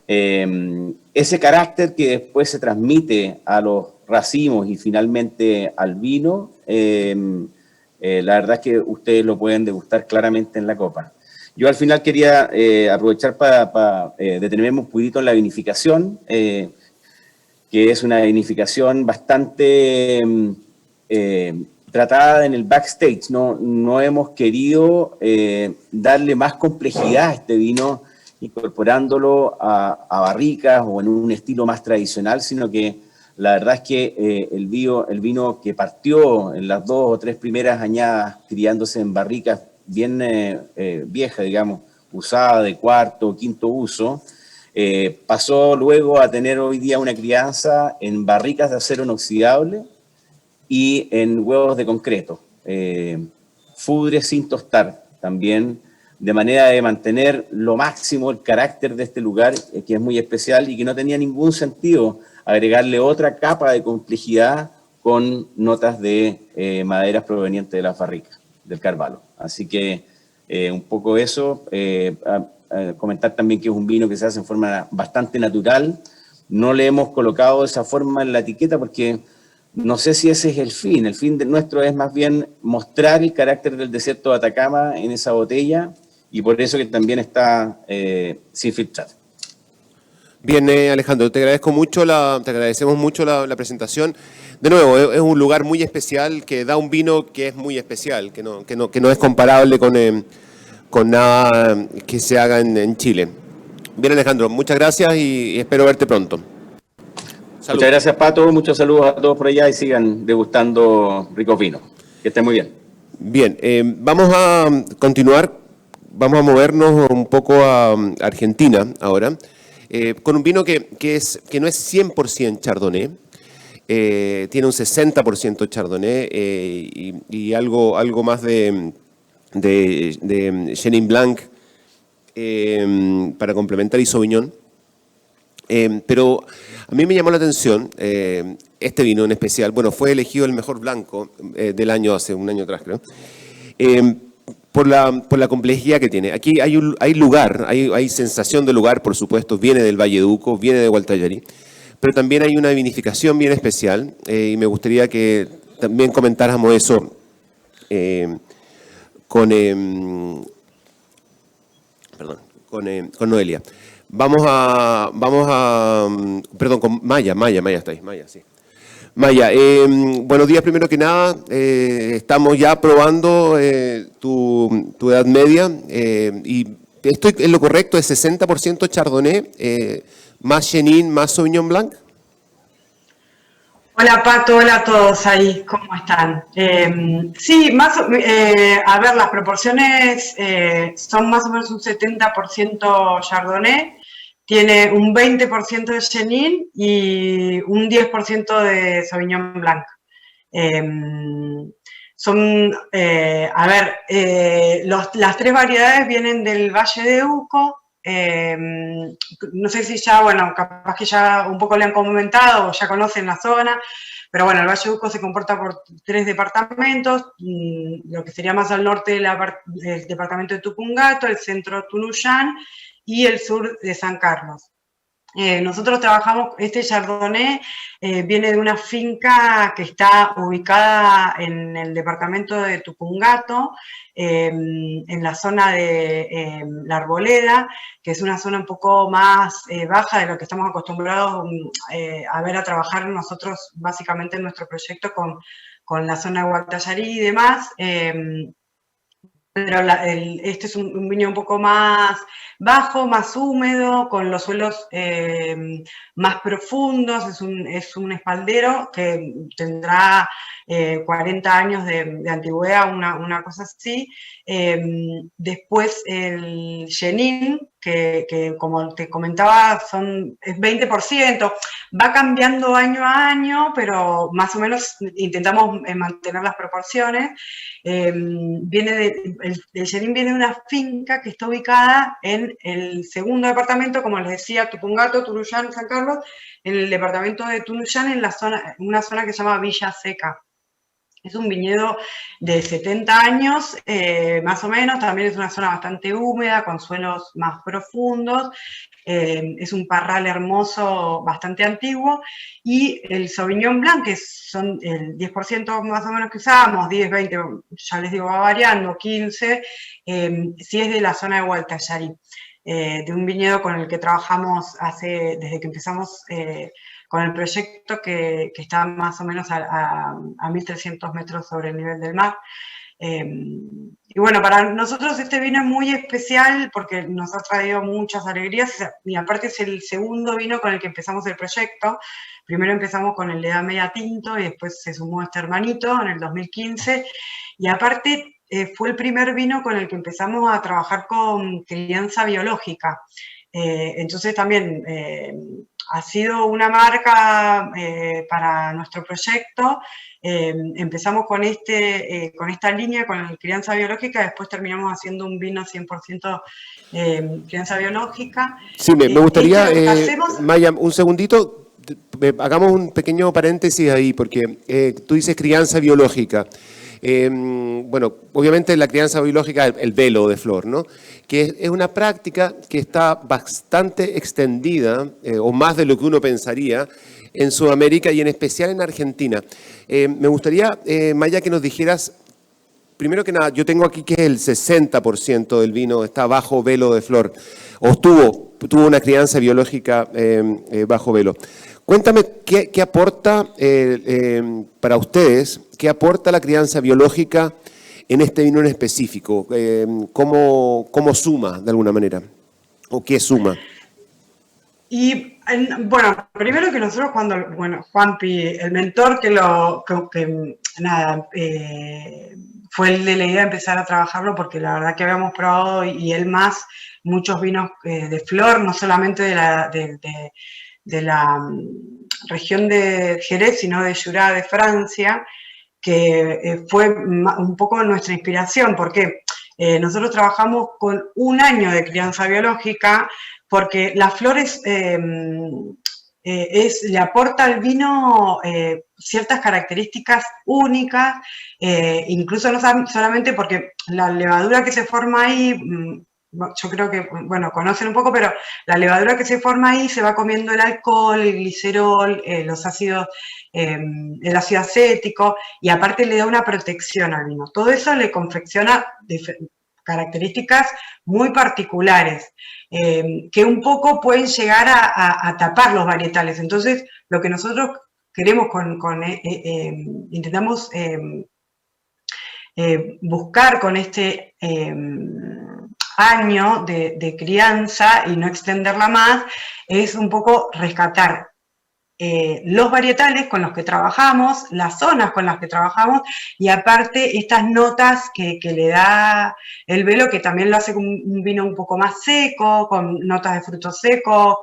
Ese carácter que después se transmite a los racimos y finalmente al vino, la verdad es que ustedes lo pueden degustar claramente en la copa. Yo al final quería aprovechar para detenerme un poquito en la vinificación, que es una vinificación bastante tratada en el backstage. No hemos querido darle más complejidad a este vino incorporándolo a barricas o en un estilo más tradicional, sino que la verdad es que el vino que partió en las 2 o 3 primeras añadas criándose en barricas bien viejas, digamos, usada de 4º o 5º uso, pasó luego a tener hoy día una crianza en barricas de acero inoxidable y en huevos de concreto, fudre sin tostar también, de manera de mantener lo máximo el carácter de este lugar, que es muy especial y que no tenía ningún sentido agregarle otra capa de complejidad con notas de maderas provenientes de las barricas, del carvalho. Así que Un poco eso. Comentar también que es un vino que se hace en forma bastante natural. No le hemos colocado esa forma en la etiqueta porque no sé si ese es el fin. El fin nuestro es más bien mostrar el carácter del desierto de Atacama en esa botella y por eso que también está sin filtrar. Bien, Alejandro, te agradecemos mucho la presentación. De nuevo, es un lugar muy especial que da un vino que es muy especial, que no es comparable con nada que se haga en Chile. Bien, Alejandro, muchas gracias y espero verte pronto. Salud. Muchas gracias, Pato. Muchos saludos a todos por allá y sigan degustando ricos vinos. Que estén muy bien. Bien, vamos a continuar. Vamos a movernos un poco a Argentina ahora, con un vino que no es 100% Chardonnay. Tiene un 60% Chardonnay y algo más de Chenin Blanc para complementar y Sauvignon. Pero a mí me llamó la atención este vino en especial. Bueno, fue elegido el mejor blanco del año, hace un año atrás creo, por la complejidad que tiene. Aquí hay lugar, hay sensación de lugar, por supuesto, viene del Valle de Uco, viene de Gualtallarí, pero también hay una vinificación bien especial y me gustaría que también comentáramos eso con Noelia. Perdón, con Maya está ahí, Maya, sí. Maya, buenos días primero que nada. Estamos ya probando tu edad media y ¿estoy en lo correcto? ¿Es 60% Chardonnay, más Chenin, más Sauvignon Blanc? Hola Pato, hola a todos ahí, ¿cómo están? Sí, a ver, las proporciones son más o menos un 70% Chardonnay, tiene un 20% de Chenin y un 10% de Sauvignon Blanc. Las tres variedades vienen del Valle de Uco. No sé si ya, bueno, capaz que ya un poco le han comentado o ya conocen la zona, pero bueno, el Valle de Uco se comporta por 3 departamentos, lo que sería más al norte el departamento de Tupungato, el centro Tunuyán y el sur de San Carlos. Nosotros trabajamos, este Chardonnay viene de una finca que está ubicada en el departamento de Tupungato, en la zona de La Arboleda, que es una zona un poco más baja de lo que estamos acostumbrados a trabajar nosotros básicamente en nuestro proyecto con la zona de Gualtallarí y demás. Pero este es un viñedo un poco más bajo, más húmedo, con los suelos más profundos, es un espaldero que tendrá 40 años de antigüedad, una cosa así. Después el Chenin, que como te comentaba es 20%, va cambiando año a año, pero más o menos intentamos mantener las proporciones. El Chenin viene de una finca que está ubicada en el segundo departamento, como les decía, Tupungato, Tunuyán, San Carlos, en el departamento de Tunuyán, en una zona que se llama Villa Seca. Es un viñedo de 70 años, más o menos, también es una zona bastante húmeda, con suelos más profundos, es un parral hermoso, bastante antiguo, y el Sauvignon Blanc, que son el 10% más o menos que usamos, 10, 20, ya les digo, va variando, 15, sí es de la zona de Gualtallarí, de un viñedo con el que trabajamos desde que empezamos con el proyecto que está más o menos a 1.300 metros sobre el nivel del mar. Y bueno, para nosotros este vino es muy especial porque nos ha traído muchas alegrías y aparte es el segundo vino con el que empezamos el proyecto. Primero empezamos con el de Edad Media Tinto y después se sumó este hermanito en el 2015 y aparte fue el primer vino con el que empezamos a trabajar con crianza biológica. Entonces también ha sido una marca para nuestro proyecto. Empezamos con esta línea, con la crianza biológica, después terminamos haciendo un vino 100% crianza biológica. Sí, me gustaría, Maya, un segundito, hagamos un pequeño paréntesis ahí, porque tú dices crianza biológica. Bueno, obviamente la crianza biológica, el velo de flor, ¿no? Que es una práctica que está bastante extendida, o más de lo que uno pensaría, en Sudamérica y en especial en Argentina. Me gustaría, Maya, que nos dijeras, primero que nada, yo tengo aquí que el 60% del vino está bajo velo de flor, o tuvo una crianza biológica bajo velo. Cuéntame qué aporta para ustedes, qué aporta la crianza biológica en este vino en específico, cómo suma de alguna manera, o qué suma. Y bueno, primero que nosotros Juanpi, el mentor fue el de la idea de empezar a trabajarlo, porque la verdad que habíamos probado, y él más, muchos vinos de flor, no solamente de la región de Jerez, sino de Jura, de Francia, que fue un poco nuestra inspiración, porque nosotros trabajamos con un año de crianza biológica, porque las flores le aporta al vino ciertas características únicas, incluso no solamente porque la levadura que se forma ahí, yo creo que, bueno, conocen un poco, pero la levadura que se forma ahí se va comiendo el alcohol, el glicerol, los ácidos, el ácido acético, y aparte le da una protección al vino. Todo eso le confecciona características muy particulares, que un poco pueden llegar a tapar los varietales. Entonces, lo que nosotros queremos intentamos buscar con este año de crianza y no extenderla más, es un poco rescatar los varietales con los que trabajamos, las zonas con las que trabajamos, y aparte estas notas que le da el velo, que también lo hace con un vino un poco más seco, con notas de frutos secos,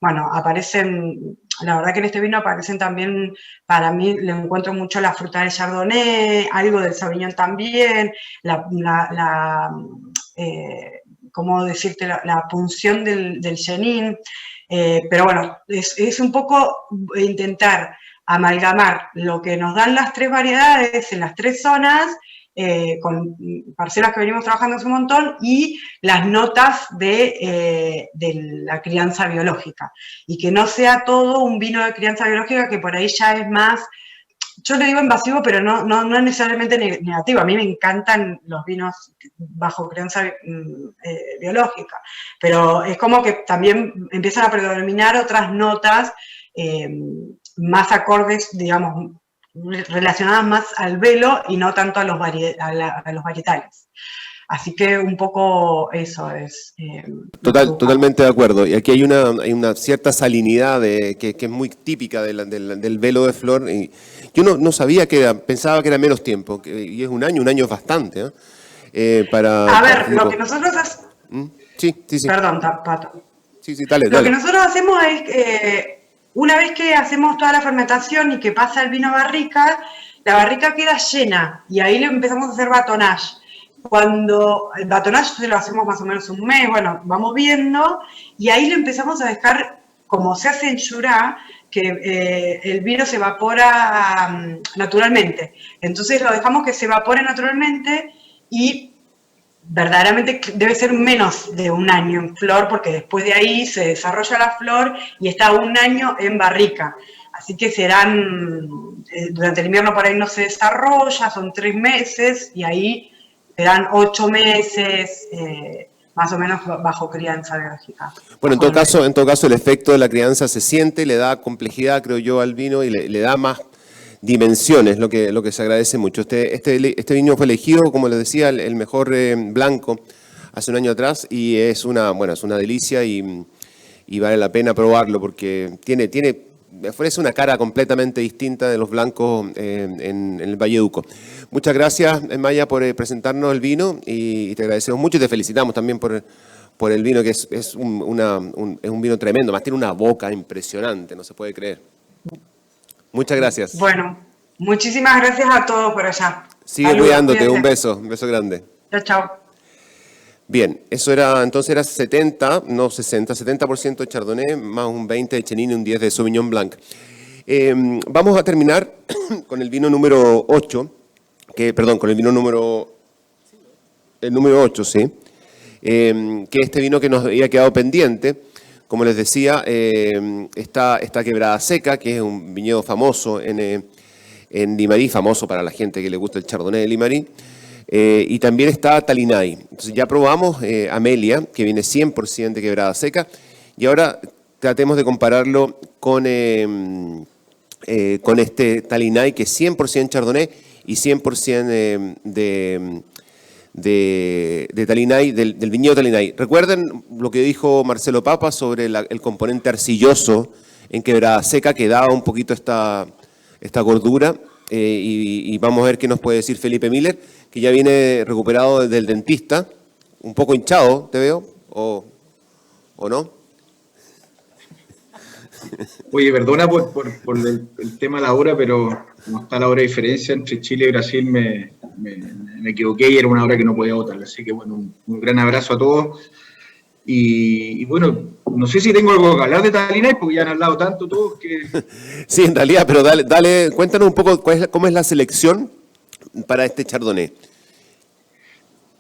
bueno, aparecen, la verdad que en este vino aparecen también, para mí le encuentro mucho la fruta del Chardonnay, algo del Sauvignon también, ¿cómo decirte? La punción del Chenin. Pero bueno, es un poco intentar amalgamar lo que nos dan las tres variedades en las tres zonas, con parcelas que venimos trabajando hace un montón, y las notas de la crianza biológica. Y que no sea todo un vino de crianza biológica, que por ahí ya es más, yo le digo invasivo, pero no necesariamente negativo. A mí me encantan los vinos bajo crianza biológica, pero es como que también empiezan a predominar otras notas más acordes, digamos, relacionadas más al velo y no tanto a los varietales. Así que un poco eso es... Totalmente de acuerdo. Y aquí hay una cierta salinidad que es muy típica del velo de flor. Y yo no sabía pensaba que era menos tiempo, y es un año es bastante. A ver, lo que nosotros hacemos... Sí. Perdón, Pato. Sí, dale. Lo que nosotros hacemos es, una vez que hacemos toda la fermentación y que pasa el vino a barrica, la barrica queda llena, y ahí le empezamos a hacer batonnage. Cuando el batonnage se lo hacemos más o menos un mes, bueno, vamos viendo, y ahí lo empezamos a dejar, como se hace en Jura, que el vino se evapora naturalmente. Entonces lo dejamos que se evapore naturalmente, y verdaderamente debe ser menos de un año en flor, porque después de ahí se desarrolla la flor y está un año en barrica. Así que durante el invierno por ahí no se desarrolla, son 3 meses, y ahí serán 8 meses, más o menos bajo crianza biológica. Bueno, en todo caso el efecto de la crianza se siente, le da complejidad, creo yo, al vino, y le da más dimensiones, lo que se agradece mucho. Este vino fue elegido, como les decía, el mejor blanco hace un año atrás, y es una delicia, y vale la pena probarlo, porque ofrece una cara completamente distinta de los blancos en el Valleduco. Muchas gracias, Maya, por presentarnos el vino, y te agradecemos mucho, y te felicitamos también por el vino, que es un vino tremendo, más tiene una boca impresionante, no se puede creer. Muchas gracias. Bueno, muchísimas gracias a todos por allá. Sigue Saludos, cuidándote, cuídense. un beso grande. Chao. Bien, entonces era 70% de Chardonnay, más un 20% de Chenin y un 10% de Sauvignon Blanc. Vamos a terminar con el vino número 8, con el vino número 8, sí, que este vino que nos había quedado pendiente. Como les decía, está Quebrada Seca, que es un viñedo famoso en Limarí, famoso para la gente que le gusta el Chardonnay de Limarí. Y también está Talinay. Entonces ya probamos Amelia, que viene 100% de Quebrada Seca, y ahora tratemos de compararlo con este Talinay, que es 100% Chardonnay y 100% de Talinay, del viñedo Talinay. Recuerden lo que dijo Marcelo Papa sobre el componente arcilloso en Quebrada Seca, que daba un poquito esta gordura, y vamos a ver qué nos puede decir Felipe Miller, que ya viene recuperado del dentista, un poco hinchado, te veo, o no. Oye, perdona por el tema de la hora, pero como está la hora de diferencia entre Chile y Brasil, me equivoqué y era una hora que no podía votar. Así que bueno, un gran abrazo a todos. Y bueno, no sé si tengo algo que hablar de Talinay, porque ya han hablado tanto todos que... Sí, en realidad, pero dale, cuéntanos un poco cómo es la selección para este Chardonnay.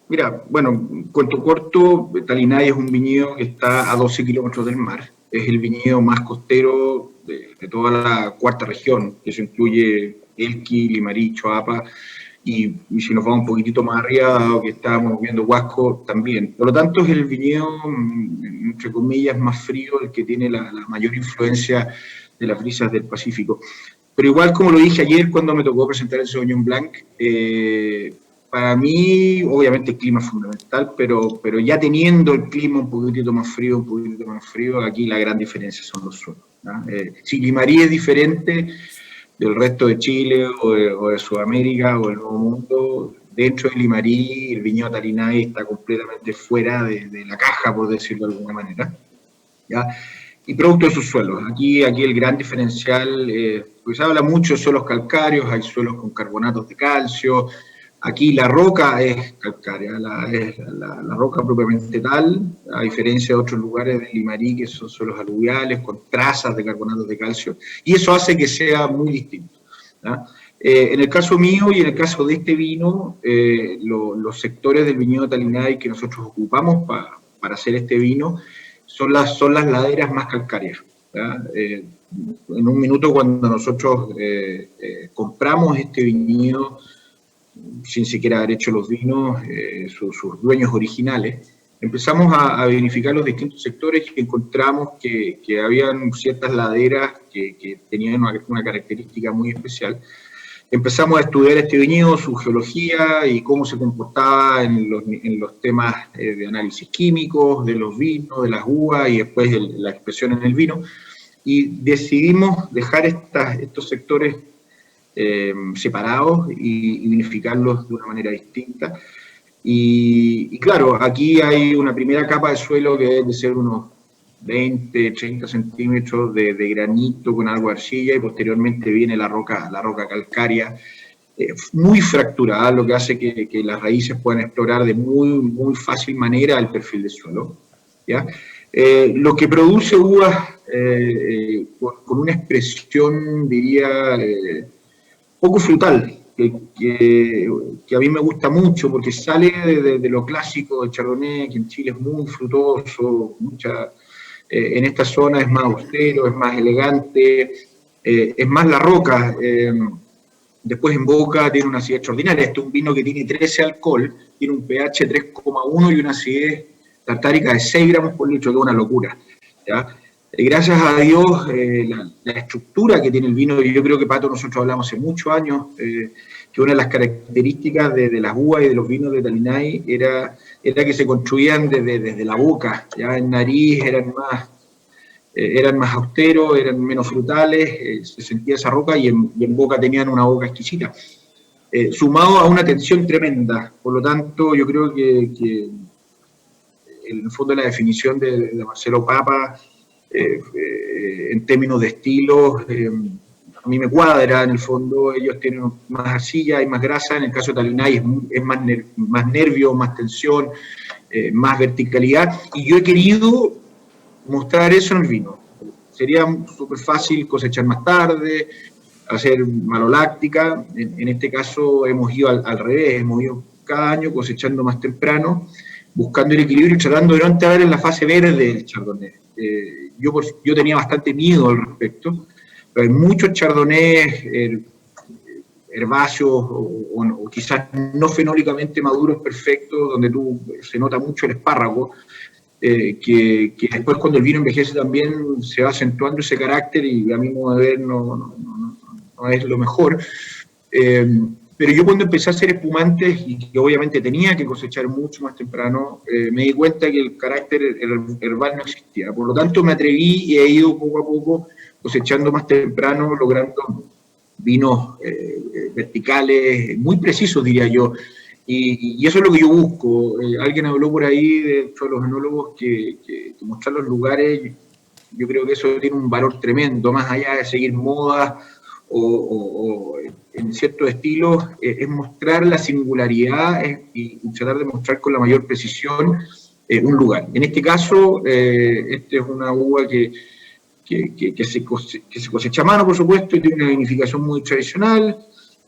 Mira, bueno, cuento corto, Talinay es un viñedo que está a 12 kilómetros del mar. Es el viñedo más costero de toda la cuarta región, que se incluye Elqui, Limarí, Choapa, y si nos vamos un poquitito más arriba, dado que estábamos viendo Huasco, también. Por lo tanto, es el viñedo, entre comillas, más frío, el que tiene la mayor influencia de las brisas del Pacífico. Pero igual, como lo dije ayer cuando me tocó presentar el Sauvignon Blanc, para mí, obviamente el clima es fundamental, pero ya teniendo el clima un poquitito más frío, aquí la gran diferencia son los suelos, ¿no? Si Limarí es diferente del resto de Chile o de Sudamérica o del Nuevo Mundo, dentro de Limarí el viñedo Talinay está completamente fuera de la caja, por decirlo de alguna manera, ¿ya? Y producto de sus suelos. Aquí el gran diferencial, pues habla mucho de suelos calcáreos, hay suelos con carbonatos de calcio. Aquí la roca es calcárea, la roca propiamente tal, a diferencia de otros lugares de Limarí que son suelos aluviales con trazas de carbonatos de calcio, y eso hace que sea muy distinto, ¿no? En el caso mío y en el caso de este vino, los sectores del viñedo Talinay que nosotros ocupamos para hacer este vino son las laderas más calcáreas, ¿no? En un minuto, cuando nosotros compramos este viñedo, sin siquiera haber hecho los vinos, sus dueños originales, empezamos a verificar los distintos sectores y encontramos que habían ciertas laderas que tenían una característica muy especial. Empezamos a estudiar este viñedo, su geología y cómo se comportaba en los temas de análisis químicos, de los vinos, de las uvas y después la expresión en el vino, y decidimos dejar estos sectores separados y vinificarlos de una manera distinta. Y claro, aquí hay una primera capa de suelo que debe de ser unos 20, 30 centímetros de granito con algo de arcilla, y posteriormente viene la roca calcárea, muy fracturada, lo que hace que las raíces puedan explorar de muy fácil manera el perfil del suelo, ¿ya? Lo que produce uvas con una expresión, diría, poco frutal, que a mí me gusta mucho, porque sale de lo clásico del Chardonnay, que en Chile es muy frutoso, en esta zona es más austero, es más elegante, es más la roca. Después en boca tiene una acidez extraordinaria. Este es un vino que tiene 13 alcohol, tiene un pH 3,1 y una acidez tartárica de 6 gramos por litro, que es una locura, ¿ya? Gracias a Dios, la estructura que tiene el vino, y yo creo que, Pato, nosotros hablamos hace muchos años, que una de las características de las uvas y de los vinos de Talinay era que se construían desde la boca, ya en nariz eran más austeros, eran menos frutales, se sentía esa roca, y en boca tenían una boca exquisita, sumado a una tensión tremenda. Por lo tanto, yo creo que en el fondo la definición de Marcelo Papa, en términos de estilos, a mí me cuadra. En el fondo ellos tienen más arcilla y más grasa. En el caso de Talinay es más nervio, más tensión, más verticalidad, y yo he querido mostrar eso en el vino. Sería súper fácil cosechar más tarde, hacer maloláctica. En este caso hemos ido al revés, hemos ido cada año cosechando más temprano, buscando el equilibrio y tratando de no entrar en la fase verde del chardonnay. Yo tenía bastante miedo al respecto, pero hay muchos chardonnays herbáceos o quizás no fenólicamente maduros perfectos, donde se nota mucho el espárrago, que después cuando el vino envejece también se va acentuando ese carácter y a mi modo de ver no es lo mejor. Pero yo cuando empecé a hacer espumantes, y que obviamente tenía que cosechar mucho más temprano, me di cuenta que el carácter herbal no existía. Por lo tanto me atreví y he ido poco a poco cosechando más temprano, logrando vinos verticales, muy precisos diría yo. Y eso es lo que yo busco. Alguien habló por ahí de los enólogos que mostrar los lugares. Yo creo que eso tiene un valor tremendo, más allá de seguir modas o en ciertos estilos, es mostrar la singularidad y tratar de mostrar con la mayor precisión un lugar. En este caso, este es una uva que se cosecha a mano, por supuesto, y tiene una vinificación muy tradicional,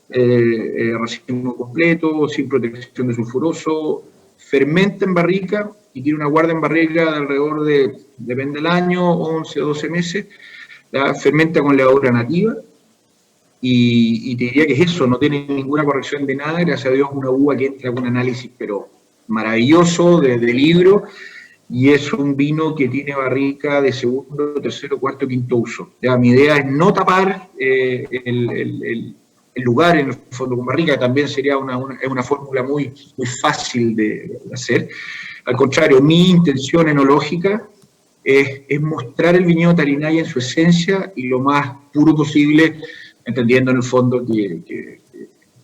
racimo completo, sin protección de sulfuroso, fermenta en barrica y tiene una guarda en barrica de alrededor de, depende del año, 11 o 12 meses, la fermenta con levadura nativa, y te diría que es eso, no tiene ninguna corrección de nada, gracias a Dios una uva que entra con un análisis pero maravilloso de libro, y es un vino que tiene barrica de segundo, tercero, cuarto, quinto uso. Ya, mi idea es no tapar el lugar en el fondo con barrica, también sería una fórmula muy fácil de hacer. Al contrario, mi intención enológica es mostrar el viñedo Talinaya en su esencia y lo más puro posible, entendiendo en el fondo que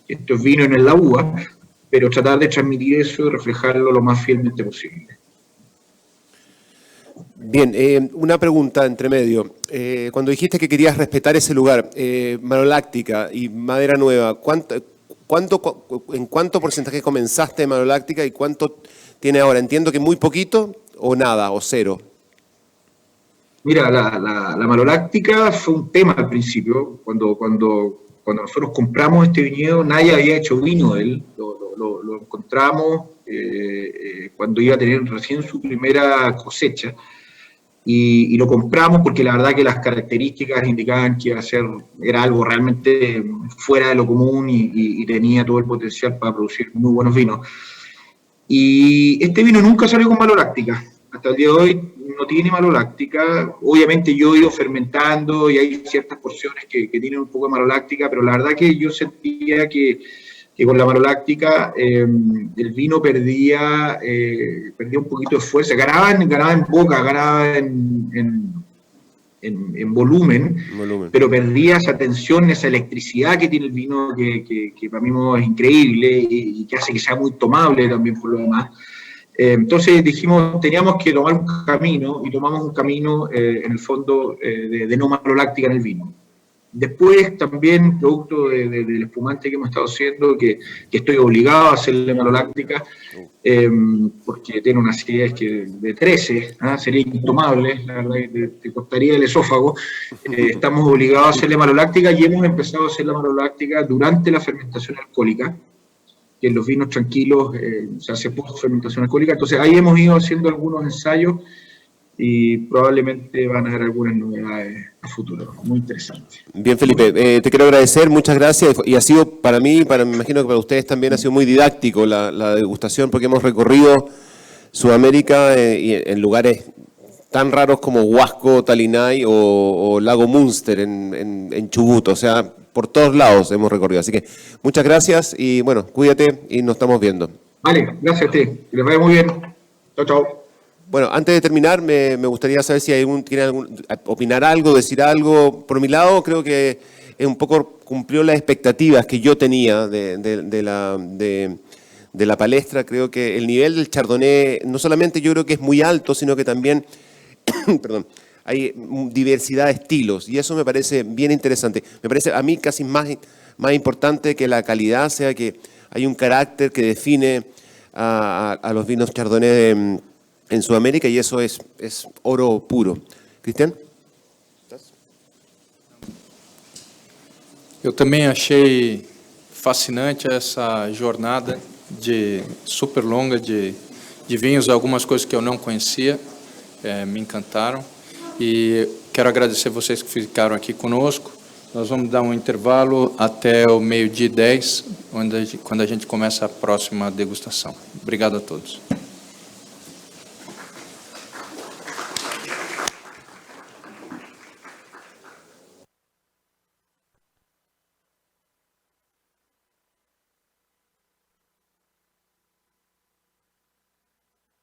esto es vino en la uva, pero tratar de transmitir eso y reflejarlo lo más fielmente posible. Bien, una pregunta entre medio. Cuando dijiste que querías respetar ese lugar, maloláctica y madera nueva, ¿en cuánto porcentaje comenzaste de maloláctica y cuánto tiene ahora? Entiendo que muy poquito o nada, o cero. Mira, la maloláctica fue un tema al principio. Cuando nosotros compramos este viñedo, nadie había hecho vino de él. Lo encontramos cuando iba a tener recién su primera cosecha. Y lo compramos porque la verdad que las características indicaban que era algo realmente fuera de lo común y tenía todo el potencial para producir muy buenos vinos. Y este vino nunca salió con maloláctica. Hasta el día de hoy no tiene maloláctica. Obviamente yo he ido fermentando y hay ciertas porciones que tienen un poco de maloláctica, pero la verdad que yo sentía que con la maloláctica el vino perdía un poquito de fuerza, ganaba en boca, ganaba en volumen, pero perdía esa tensión, esa electricidad que tiene el vino, que para mí es increíble y que hace que sea muy tomable también por lo demás. Entonces dijimos, teníamos que tomar un camino, y tomamos un camino en el fondo de no maloláctica en el vino. Después también, producto del espumante que hemos estado haciendo, que estoy obligado a hacerle maloláctica, porque tiene una acidez de 13, sería intomable, la verdad que te costaría el esófago. Estamos obligados a hacerle maloláctica y hemos empezado a hacer la maloláctica durante la fermentación alcohólica, que en los vinos tranquilos se hace post-fermentación alcohólica. Entonces ahí hemos ido haciendo algunos ensayos y probablemente van a haber algunas novedades a futuro, muy interesantes. Bien, Felipe, te quiero agradecer, muchas gracias, y ha sido para mí, me imagino que para ustedes también ha sido muy didáctico la degustación, porque hemos recorrido Sudamérica y en lugares tan raros como Huasco, Talinay o Lago Münster en Chubut, o sea, por todos lados hemos recorrido. Así que muchas gracias y bueno, cuídate y nos estamos viendo. Vale, gracias a ti, que les vaya muy bien. Chao, chao. Bueno, antes de terminar, me gustaría saber si tiene opinar algo, decir algo. Por mi lado, creo que un poco cumplió las expectativas que yo tenía de la palestra. Creo que el nivel del Chardonnay, no solamente yo creo que es muy alto, sino que también perdón, hay diversidad de estilos, y eso me parece bien interesante. Me parece a mí casi más importante que la calidad, sea que hay un carácter que define a los vinos Chardonnay en Sudamérica, y eso es oro puro. ¿Cristian? Eu também achei fascinante essa jornada super longa de vinhos, algumas coisas que eu não conhecia, me encantaram. E quero agradecer vocês que ficaram aqui conosco. Nós vamos dar um intervalo até o 12h10, quando a gente começa a próxima degustação. Obrigado a todos.